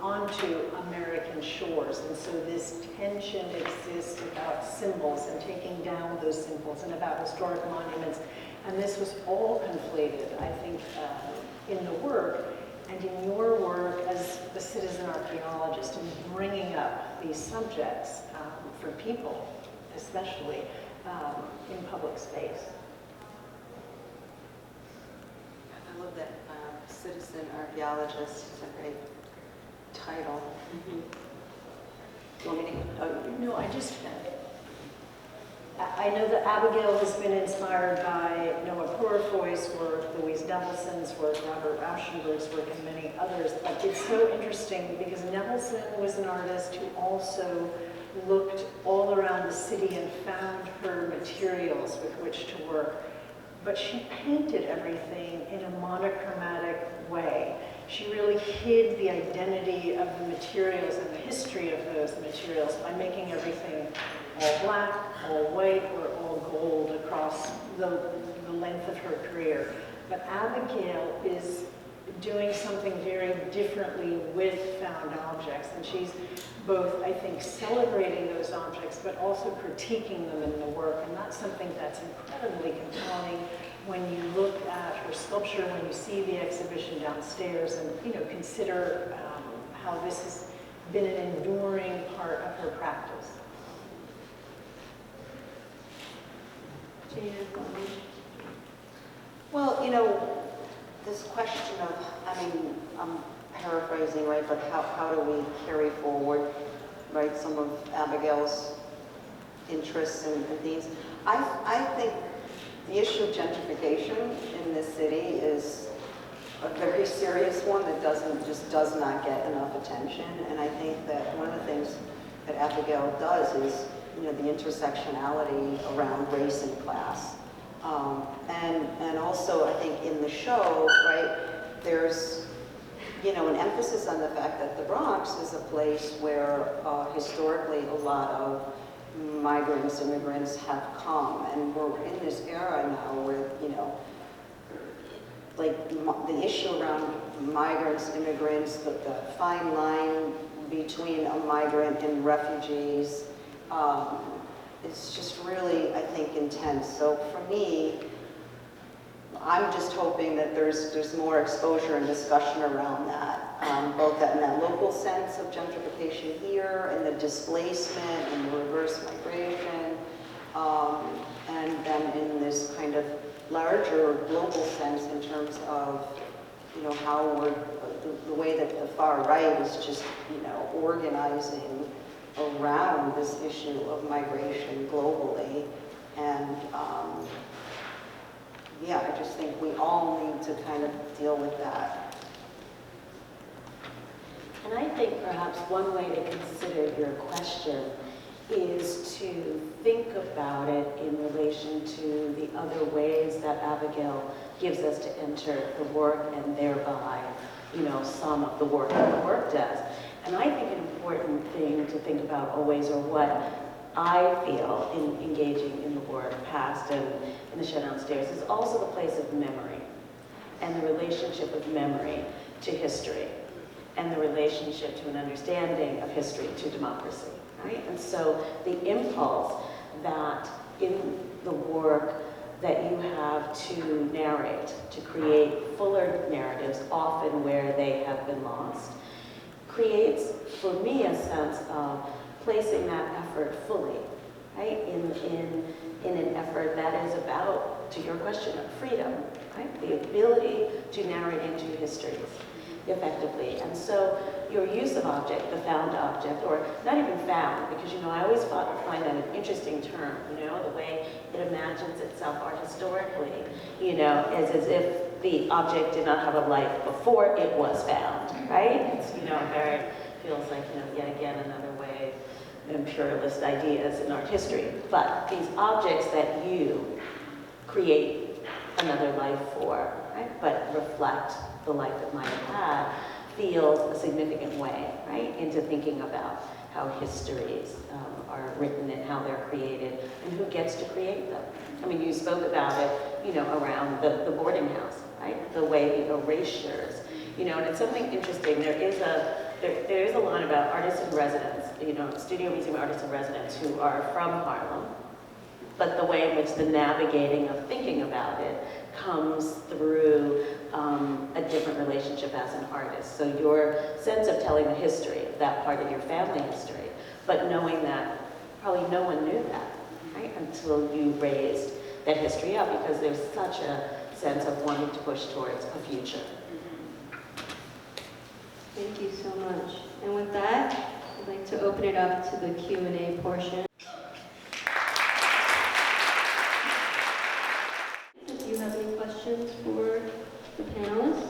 onto American shores. And so this tension exists about symbols and taking down those symbols and about historic monuments. And this was all conflated, I think, in the work and in your work as a citizen archaeologist in bringing up these subjects for people, especially in public space. I love that citizen archaeologist. It's a great title. You want me to? No, I know that Abigail has been inspired by Noah Purifoy's work, Louise Nevelson's work, Robert Rauschenberg's work, and many others. But it's so interesting because Nevelson was an artist who also looked all around the city and found her materials with which to work. But she painted everything in a monochromatic way. She really hid the identity of the materials and the history of those materials by making everything all black, all white, or all gold across the length of her career. But Abigail is doing something very differently with found objects, and she's both, I think, celebrating those objects, but also critiquing them in the work, and that's something that's incredibly compelling when you look at her sculpture, when you see the exhibition downstairs, and consider how this has been an enduring part of her practice. Well, this question of, I'm paraphrasing, right, but how do we carry forward, right, some of Abigail's interests and themes. I think the issue of gentrification in this city is a very serious one that does not get enough attention. And I think that one of the things that Abigail does is, the intersectionality around race and class. And also, I think in the show, right, there's, an emphasis on the fact that the Bronx is a place where historically a lot of migrants, immigrants have come. And we're in this era now where, like the issue around migrants, immigrants, the fine line between a migrant and refugees, it's just really, I think, intense. So for me, I'm just hoping that there's more exposure and discussion around that, both in that local sense of gentrification here, and the displacement and the reverse migration, and then in this kind of larger global sense in terms of, how the way that the far right is just, organizing around this issue of migration globally. And yeah, I just think we all need to kind of deal with that. And I think perhaps one way to consider your question is to think about it in relation to the other ways that Abigail gives us to enter the work and thereby, some of the work that the work does. And I think an important thing to think about always, or what I feel in engaging in the work past and in the show downstairs, is also the place of memory and the relationship of memory to history and the relationship to an understanding of history to democracy, right? And so the impulse that in the work that you have to narrate, to create fuller narratives, often where they have been lost, creates, for me, a sense of placing that effort fully, right? In an effort that is about, to your question, of freedom, right? The ability to narrate into history effectively. And so your use of object, the found object, or not even found, because I always find that an interesting term, the way it imagines itself art historically, is as if the object did not have a life before it was found, right? It's, very, feels like, yet again another way of imperialist ideas in art history. But these objects that you create another life for, right? But reflect the life it might have had, feels a significant way, right? Into thinking about how histories are written and how they're created and who gets to create them. I mean, you spoke about it, you know, around the boarding house, right? The way the erasures, you know, and it's something interesting. There is a lot about artists in residence, you know, studio museum artists in residence who are from Harlem, but the way in which the navigating of thinking about it comes through a different relationship as an artist. So your sense of telling the history of that part of your family history, but knowing that probably no one knew that, right? Until you raised that history up, because there's such a sense of wanting to push towards a future. Thank you so much. And with that, I'd like to open it up to the Q&A portion. Do you have any questions for the panelists?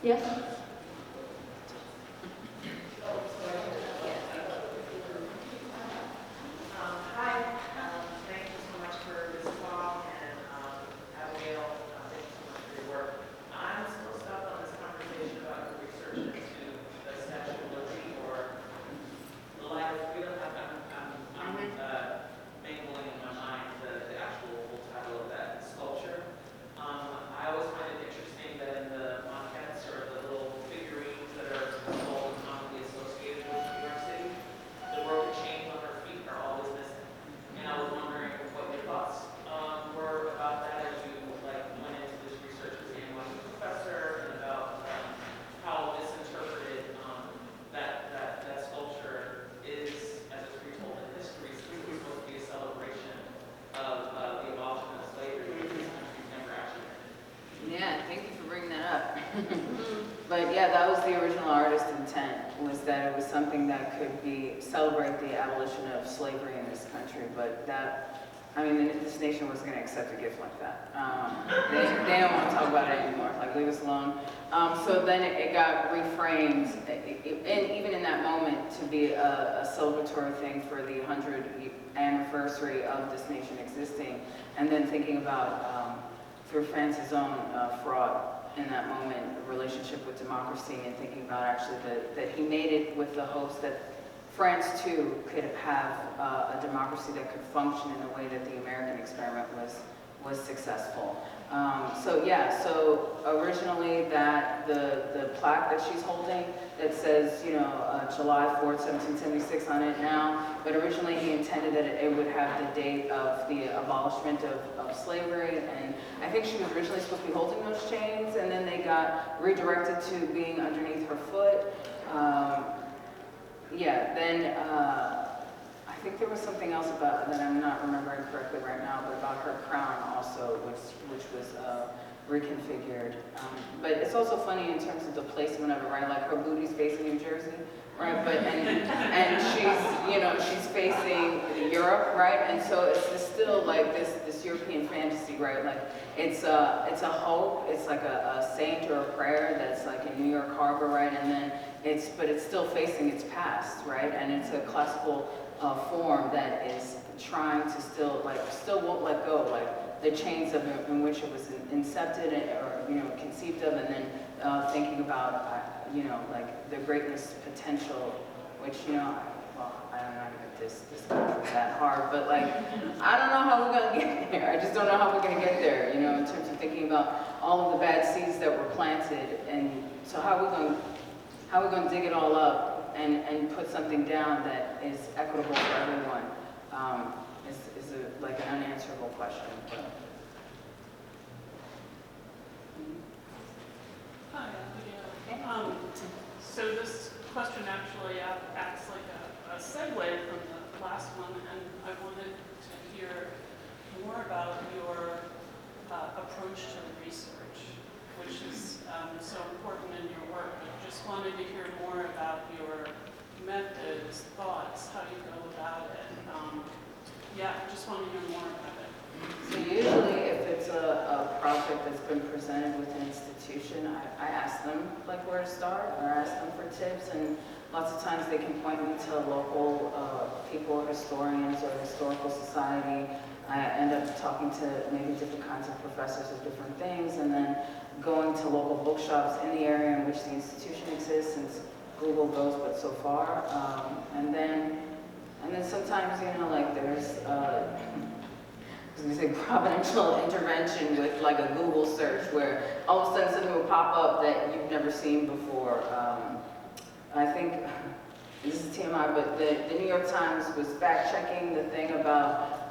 Yes? Hi, thank you so much for this talk, and Abigail, thank you so much for your work. I'm still stuck on this conversation about your research into the Statue of Liberty or the Light of Freedom. I'm mangling in my mind the actual full title of that sculpture. I always find it interesting that in the maquettes or the little figurines that are sold and commonly associated with New York City, the broken chains on her feet are always missing. And I was wondering what your thoughts were about that as you went into this research as a NYU professor, and about how misinterpreted that sculpture is, as it's retold in history. It's supposed to be a celebration of the abolishment of slavery, which this country's never actually been. Yeah, thank you for bringing that up. But yeah, that was the original artist intent, was that it was something that could celebrate the abolition of slavery in this country. But that, I mean, this nation wasn't going to accept a gift like that. They don't want to talk about it anymore, like leave us alone. So then it got reframed, and even in that moment, to be a celebratory thing for the 100th anniversary of this nation existing, and then thinking about through France's own fraud in that moment, a relationship with democracy, and thinking about actually that he made it with the hopes that France too could have a democracy that could function in the way that the American experiment was successful. So originally the plaque that she's holding that says, you know, July 4th, 1776 on it now, but originally he intended that it would have the date of the abolishment of slavery, and I think she was originally supposed to be holding those chains, and then they got redirected to being underneath her foot. I think there was something else about that I'm not remembering correctly right now, but about her crown also, which was reconfigured. But it's also funny in terms of the placement of it, right? Like her booty's facing New Jersey, right? But and she's facing Europe, right? And so it's still like this European fantasy, right? Like it's a hope, it's like a saint or a prayer that's like in New York Harbor, right? And then it's still facing its past, right? And it's a classical form that is trying to still won't let go, like the chains in which it was incepted or conceived of, and then thinking about like the greatness potential, which I'm not gonna diss that hard, but like I don't know how we're gonna get there. I just don't know how we're gonna get there, in terms of thinking about all of the bad seeds that were planted, and so how are we gonna dig it all up and put something down that is equitable for everyone, is like an unanswerable question. Hi, Abigail. So this question actually acts like a segue from the last one, and I wanted to hear more about your approach to research, which is so important in your work. I just wanted to hear more about your methods, thoughts, how you go about it. I just want to hear more about it. So usually if it's a project that's been presented with an institution, I ask them like where to start, or ask them for tips, and lots of times they can point me to local people, historians or historical society. I end up talking to maybe different kinds of professors of different things, and then going to local bookshops in the area in which the institution exists and Google goes, but so far. And then sometimes, you know, like there's, I was gonna say providential intervention with like a Google search where all of a sudden something will pop up that you've never seen before. I think, this is TMI, but the New York Times was fact-checking the thing about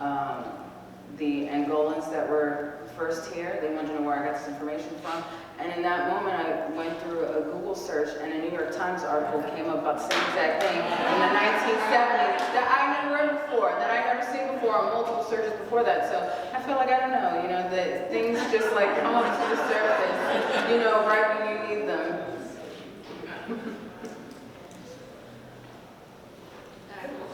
the Angolans that were first here. They wanted to know where I got this information from. And in that moment, I went through a Google search, and a New York Times article came up about the same exact thing in the 1970s that I never read before, that I never seen before on multiple searches before that. So I feel like, I don't know, you know, that things just like come up to the surface, you know, right when you need them.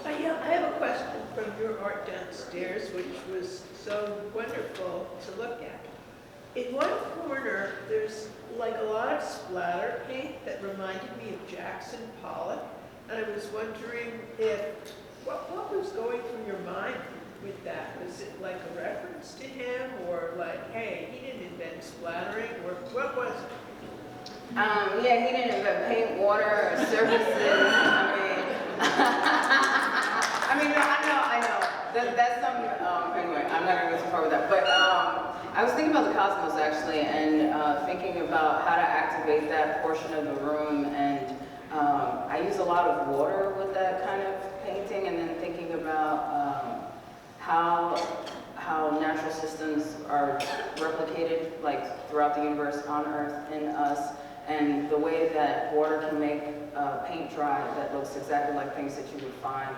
I have a question from your art downstairs, which was so wonderful to look at. In one corner, there's like a lot of splatter paint that reminded me of Jackson Pollock, and I was wondering if what was going through your mind with that? Was it like a reference to him, or like, hey, he didn't invent splattering, or what was it? Yeah, he didn't invent paint, water, or surfaces. I mean, I know. That's something, anyway, I'm not gonna go too far with that. But I was thinking about the cosmos actually, and thinking about how to activate that portion of the room. And I use a lot of water with that kind of painting, and then thinking about how natural systems are replicated like throughout the universe, on Earth, in us. And the way that water can make paint dry that looks exactly like things that you would find,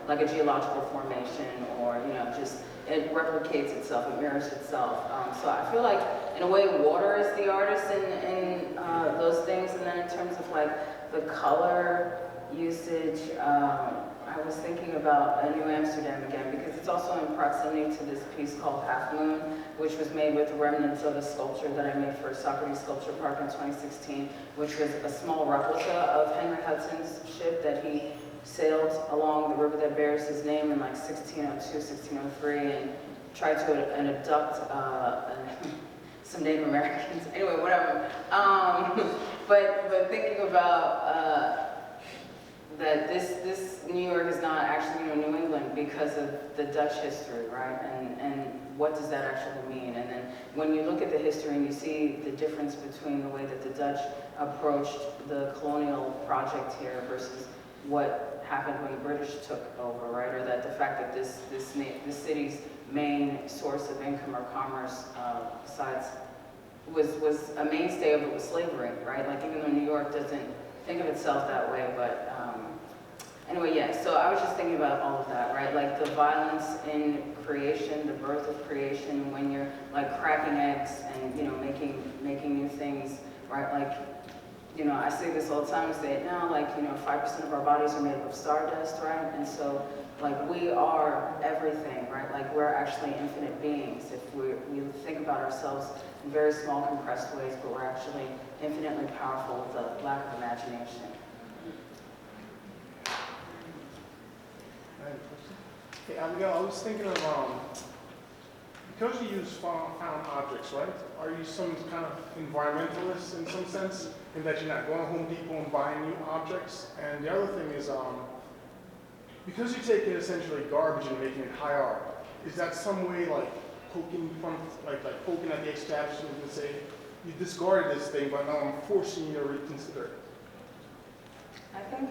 like a geological formation, or, you know, just it replicates itself, it mirrors itself. So I feel like, in a way, water is the artist in those things. And then in terms of like the color usage, I was thinking about New Amsterdam again, because it's also in proximity to this piece called Half Moon, which was made with remnants of a sculpture that I made for Socrates Sculpture Park in 2016, which was a small replica of Henry Hudson's ship that he sailed along the river that bears his name in like 1602, 1603, and tried to abduct some Native Americans. Anyway, whatever. But thinking about that this New York is not actually, you know, New England because of the Dutch history, right? And what does that actually mean? And then when you look at the history and you see the difference between the way that the Dutch approached the colonial project here versus what happened when the British took over, right? Or that the fact that this city's main source of income or commerce, besides, was a mainstay of it was slavery, right? Like, even though New York doesn't think of itself that way, but anyway, yeah, so I was just thinking about all of that, right? Like the violence in creation, the birth of creation, when you're like cracking eggs and, you know, making new things, right? Like, you know, I say this all the time, I say it now, like, you know, 5% of our bodies are made up of stardust, right? And so, like, we are everything, right? Like, we're actually infinite beings if we think about ourselves in very small, compressed ways, but we're actually infinitely powerful with a lack of imagination. Hey, Abigail, I was thinking of, because you use found objects, right? Are you some kind of environmentalist in some sense, in that you're not going to Home Depot and buying new objects? And the other thing is, because you take it essentially garbage and making it high art, is that some way like poking fun, like poking at the establishment and say, you discarded this thing, but now I'm forcing you to reconsider it? I think,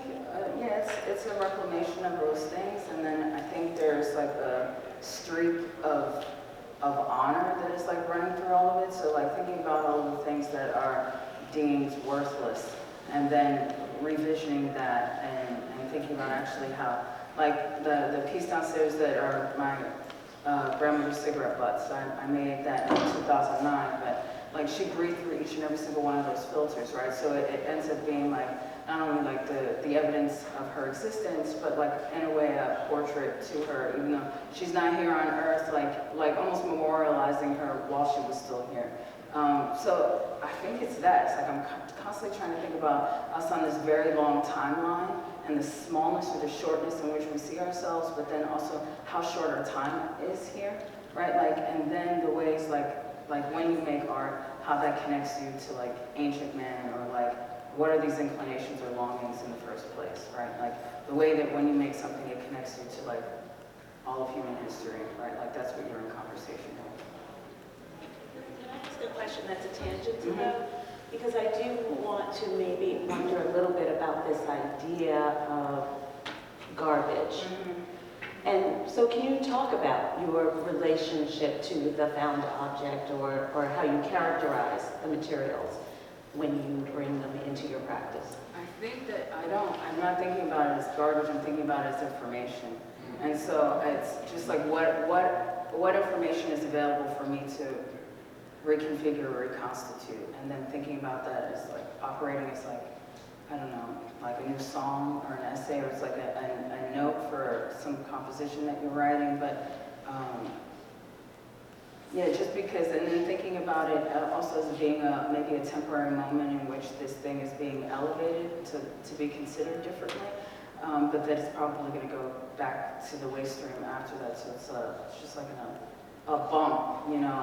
yeah, it's a reclamation of those things, and then I think there's like a streak of honor that is like running through all of it. So like thinking about all of the things that are deemed worthless, and then revisioning that and thinking about actually how, like the piece downstairs that are my grandmother's cigarette butts. I made that in 2009, but like she breathed through each and every single one of those filters, right? So it ends up being like not only like the evidence of her existence, but like in a way a portrait to her, even though she's not here on Earth, like almost memorializing her while she was still here. So I think it's that. It's like I'm constantly trying to think about us on this very long timeline and the smallness or the shortness in which we see ourselves, but then also how short our time is here, right? Like, and then the ways like when you make art, how that connects you to like ancient man, or like what are these inclinations or longings in the first place, right? Like the way that when you make something, it connects you to like all of human history, right? Like that's what you're in conversation with. Can I ask a question that's a tangent to that? Because I do want to maybe wonder a little bit about this idea of garbage. And so can you talk about your relationship to the found object or how you characterize the materials when you bring them into your practice? I think that I'm not thinking about it as garbage, I'm thinking about it as information. And so it's just like what information is available for me to reconfigure or reconstitute, and then thinking about that as like operating as like, I don't know, like a new song or an essay, or it's like a note for some composition that you're writing, but yeah, just because, and then thinking about it also as being maybe a temporary moment in which this thing is being elevated to be considered differently, but that it's probably going to go back to the waste stream after that, so it's just like a bump, you know,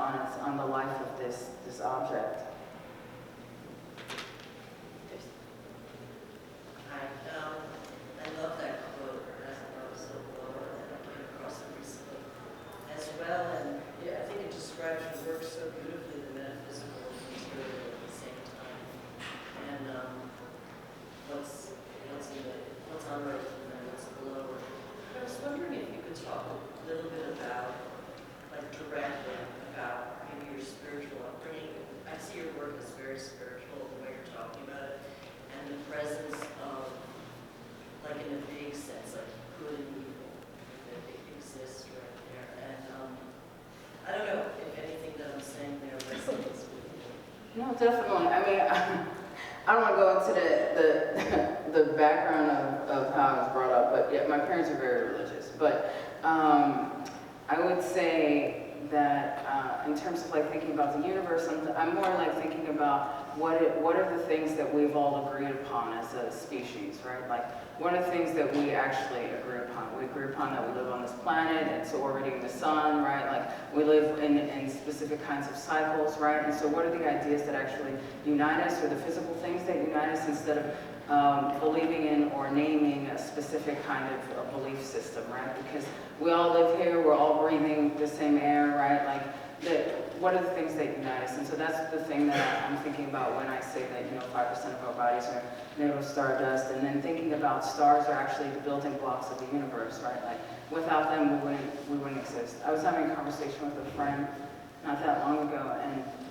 on the life of this object. I love that quote, as I was so blown that I came across it recently as well, and yeah, I think it describes your work so beautifully, the metaphysical and material at the same time, and what's on earth and then what's below earth. I was wondering if you could talk a little bit about, like directly, about maybe your spiritual upbringing. I see your work as very spiritual, the way you're talking about it, and the presence of, like in a big sense, like good and evil, that it exists right there. And I don't know if anything that I'm saying there resonates with you. No, definitely. I mean, I don't want to go into the background of how I was brought up, but yeah, my parents are very religious. But I would say that in terms of like thinking about the universe, I'm more like thinking about what are the things that we've all agreed upon as a species, right? Like what are the things that we actually agree upon? We agree upon that we live on this planet, it's orbiting the sun, right? Like we live in specific kinds of cycles, right? And so what are the ideas that actually unite us, or the physical things that unite us, instead of believing in or naming a specific kind of a belief system, right? Because we all live here, we're all breathing the same air, right? Like, what are the things that unite us? And so that's the thing that I'm thinking about when I say that, 5% of our bodies are made of stardust, and then thinking about stars are actually the building blocks of the universe, right? Like, without them, we wouldn't exist. I was having a conversation with a friend not that long ago,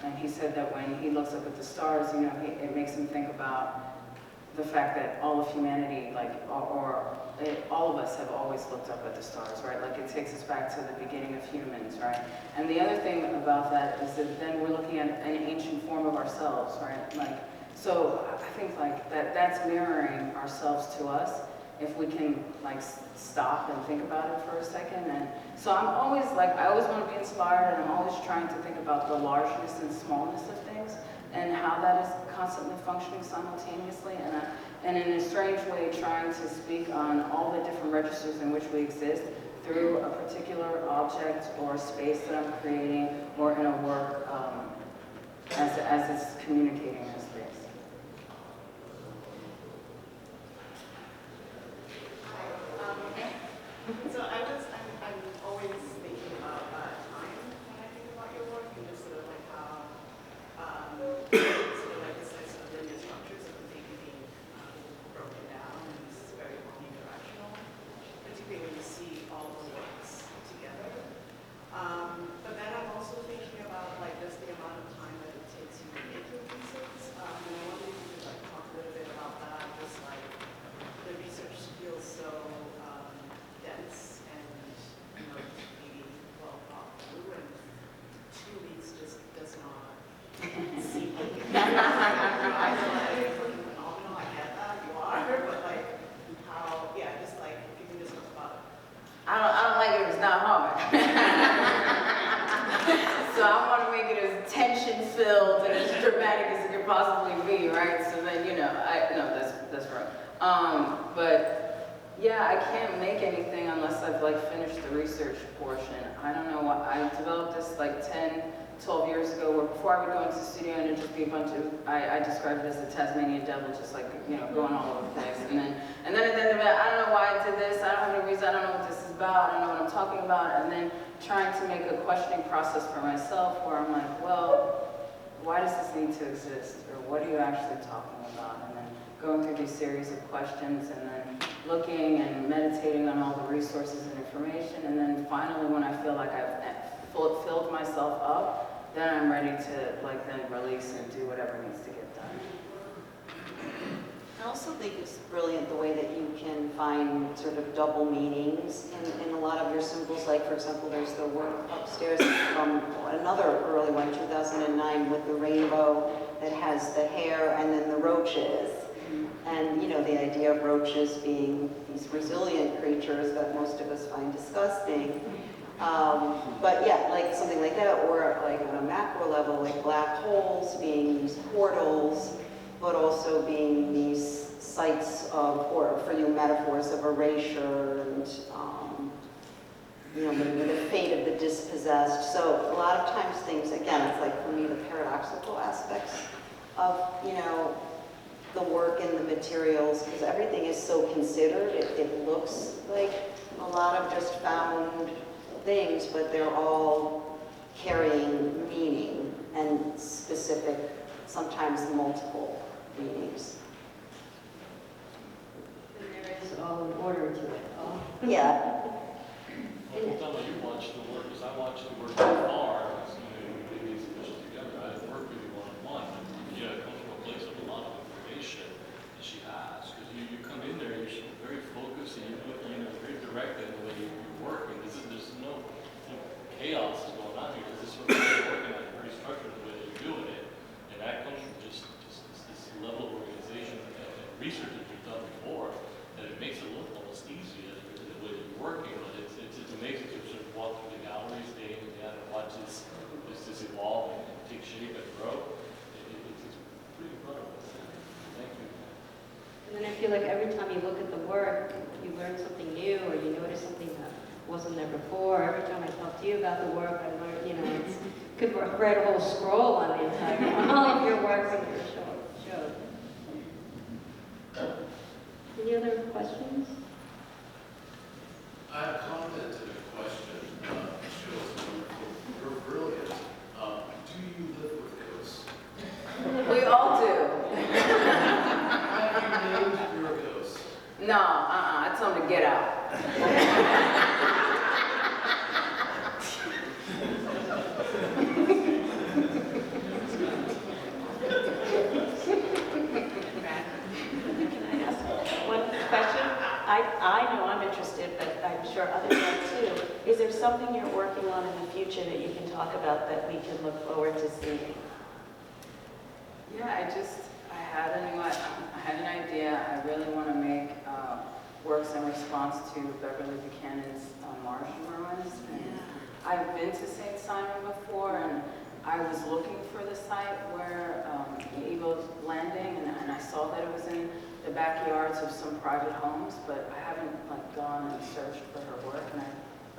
and he said that when he looks up at the stars, it makes him think about the fact that all of humanity, all of us have always looked up at the stars, right? Like it takes us back to the beginning of humans, right? And the other thing about that is that then we're looking at an ancient form of ourselves, right? Like, so I think like that's mirroring ourselves to us, if we can like stop and think about it for a second. And so I always want to be inspired, and I'm always trying to think about the largeness and smallness of things, and how that is constantly functioning simultaneously, and in a strange way trying to speak on all the different registers in which we exist through a particular object or space that I'm creating, or in a work as it's communicating in a space. So I'm always thinking about time when I think about your work, and just sort of like how sort of like the sense of linear structures of the thing being broken down, and this is very unidirectional, particularly when you see all the works together. But then I'm also thinking about like just the amount of time that it takes you to make your pieces. And I wonder if you could like talk a little bit about that, just like the research feels so dense and maybe well thought through, and 2 weeks just does not seem like it. I feel like phenomenal, I get that, you are, but like how, yeah, just like if you can just talk about it. I don't like it if it's not hard. So I want to make it as tension-filled and as dramatic as it could possibly be, right? So then, no, that's right. But Yeah, I can't make anything unless I've like finished the research portion. I don't know what, I developed this like 10, 12 years ago where before I would go into the studio and it'd just be a bunch of, I described it as a Tasmanian devil, just like, you know, going all over the place. And then at the end of it, I don't know why I did this, I don't have any reason, I don't know what this is about, I don't know what I'm talking about. And then trying to make a questioning process for myself where I'm like, well, why does this need to exist? Or what are you actually talking about? And then going through these series of questions and then looking and meditating on all the resources and information. And then finally, when I feel like I've filled myself up, then I'm ready to like then release and do whatever needs to get done. I also think it's brilliant the way that you can find sort of double meanings in a lot of your symbols. Like, for example, there's the work upstairs from another early one, 2009, with the rainbow that has the hair and then the roaches. And, you know, the idea of roaches being these resilient creatures that most of us find disgusting. But yeah, like something like that, or like on a macro level, like black holes being these portals, but also being these sites of, or for you, metaphors of erasure and, you know, the fate of the dispossessed. So a lot of times things, again, it's like for me, the paradoxical aspects of, you know, the work and the materials, because everything is so considered. It looks like a lot of just found things, but they're all carrying meaning and specific, sometimes multiple meanings. And there is all an order to it. All. Yeah. Well, Thelma, you watched the work, because I watched the work from far, so maybe it's official together. I didn't work with you one-on-one, but yeah, it comes from a place of a lot of information that she has, because you come in there and you're so very focused and you know, very direct in the way you work, and there's no chaos is going on here, because this is sort of organized, very structured the way that you're doing it, and that comes from just this level of organization and research that you've done before, that it makes it look almost easier the way that you're working, but it's amazing to sort of walk through the galleries day in and day out and watch this evolve and take shape and grow. It's pretty incredible. Thank you. And then I feel like every time you look at the work, you learn something new, or you notice something that wasn't there before. Every time I talk to you about the work, I learn, you know, it's could write a whole scroll on the entire all of your work when you're showed. Any other questions? I have a comment to the question. The show is wonderful. You're brilliant. Do you live with ghosts? We all do. Have you named your ghost? No, I told him to get out. Can I ask one question? I know I'm interested, but I'm sure others are too. Is there something you're working on in the future that you can talk about that we can look forward to seeing? Yeah, I had an idea. I really want to make works in response to Beverly Buchanan's Marsh ruins. And I've been to St. Simon before, and I was looking for the site where Eagle's Landing, and I saw that it was in the backyards of some private homes, but I haven't like gone and searched for her work, and I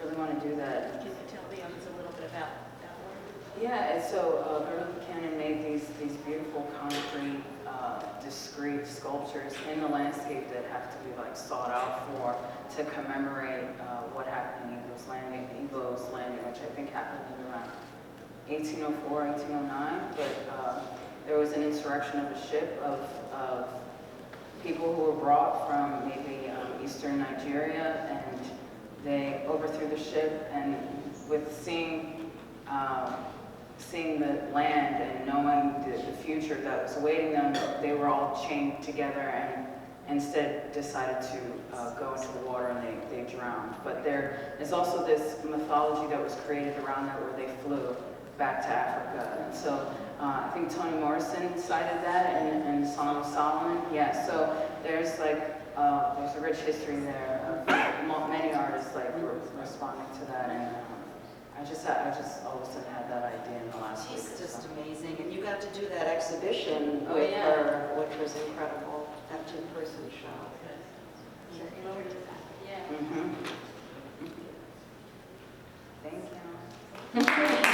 really want to do that. Can you tell the audience a little bit about that work? Yeah, and so Beverly Buchanan made these beautiful concrete, discrete sculptures in the landscape that have to be like sought out for to commemorate what happened in Eagle's Landing, which I think happened in around 1804, 1809. But there was an insurrection of a ship of people who were brought from maybe eastern Nigeria, and they overthrew the ship, and with seeing the land and knowing the future that was awaiting them, they were all chained together and instead decided to go into the water, and they drowned. But there is also this mythology that was created around that where they flew back to Africa. And so I think Toni Morrison cited that in Song of Solomon. Yeah, so there's a rich history there of many artists like responding to that, and I just all of a sudden had that idea in the last week. She's just amazing, and you got to do that exhibition Oh, with yeah. her, which was incredible, that two-person show. in order to that. Mhm. Thank you.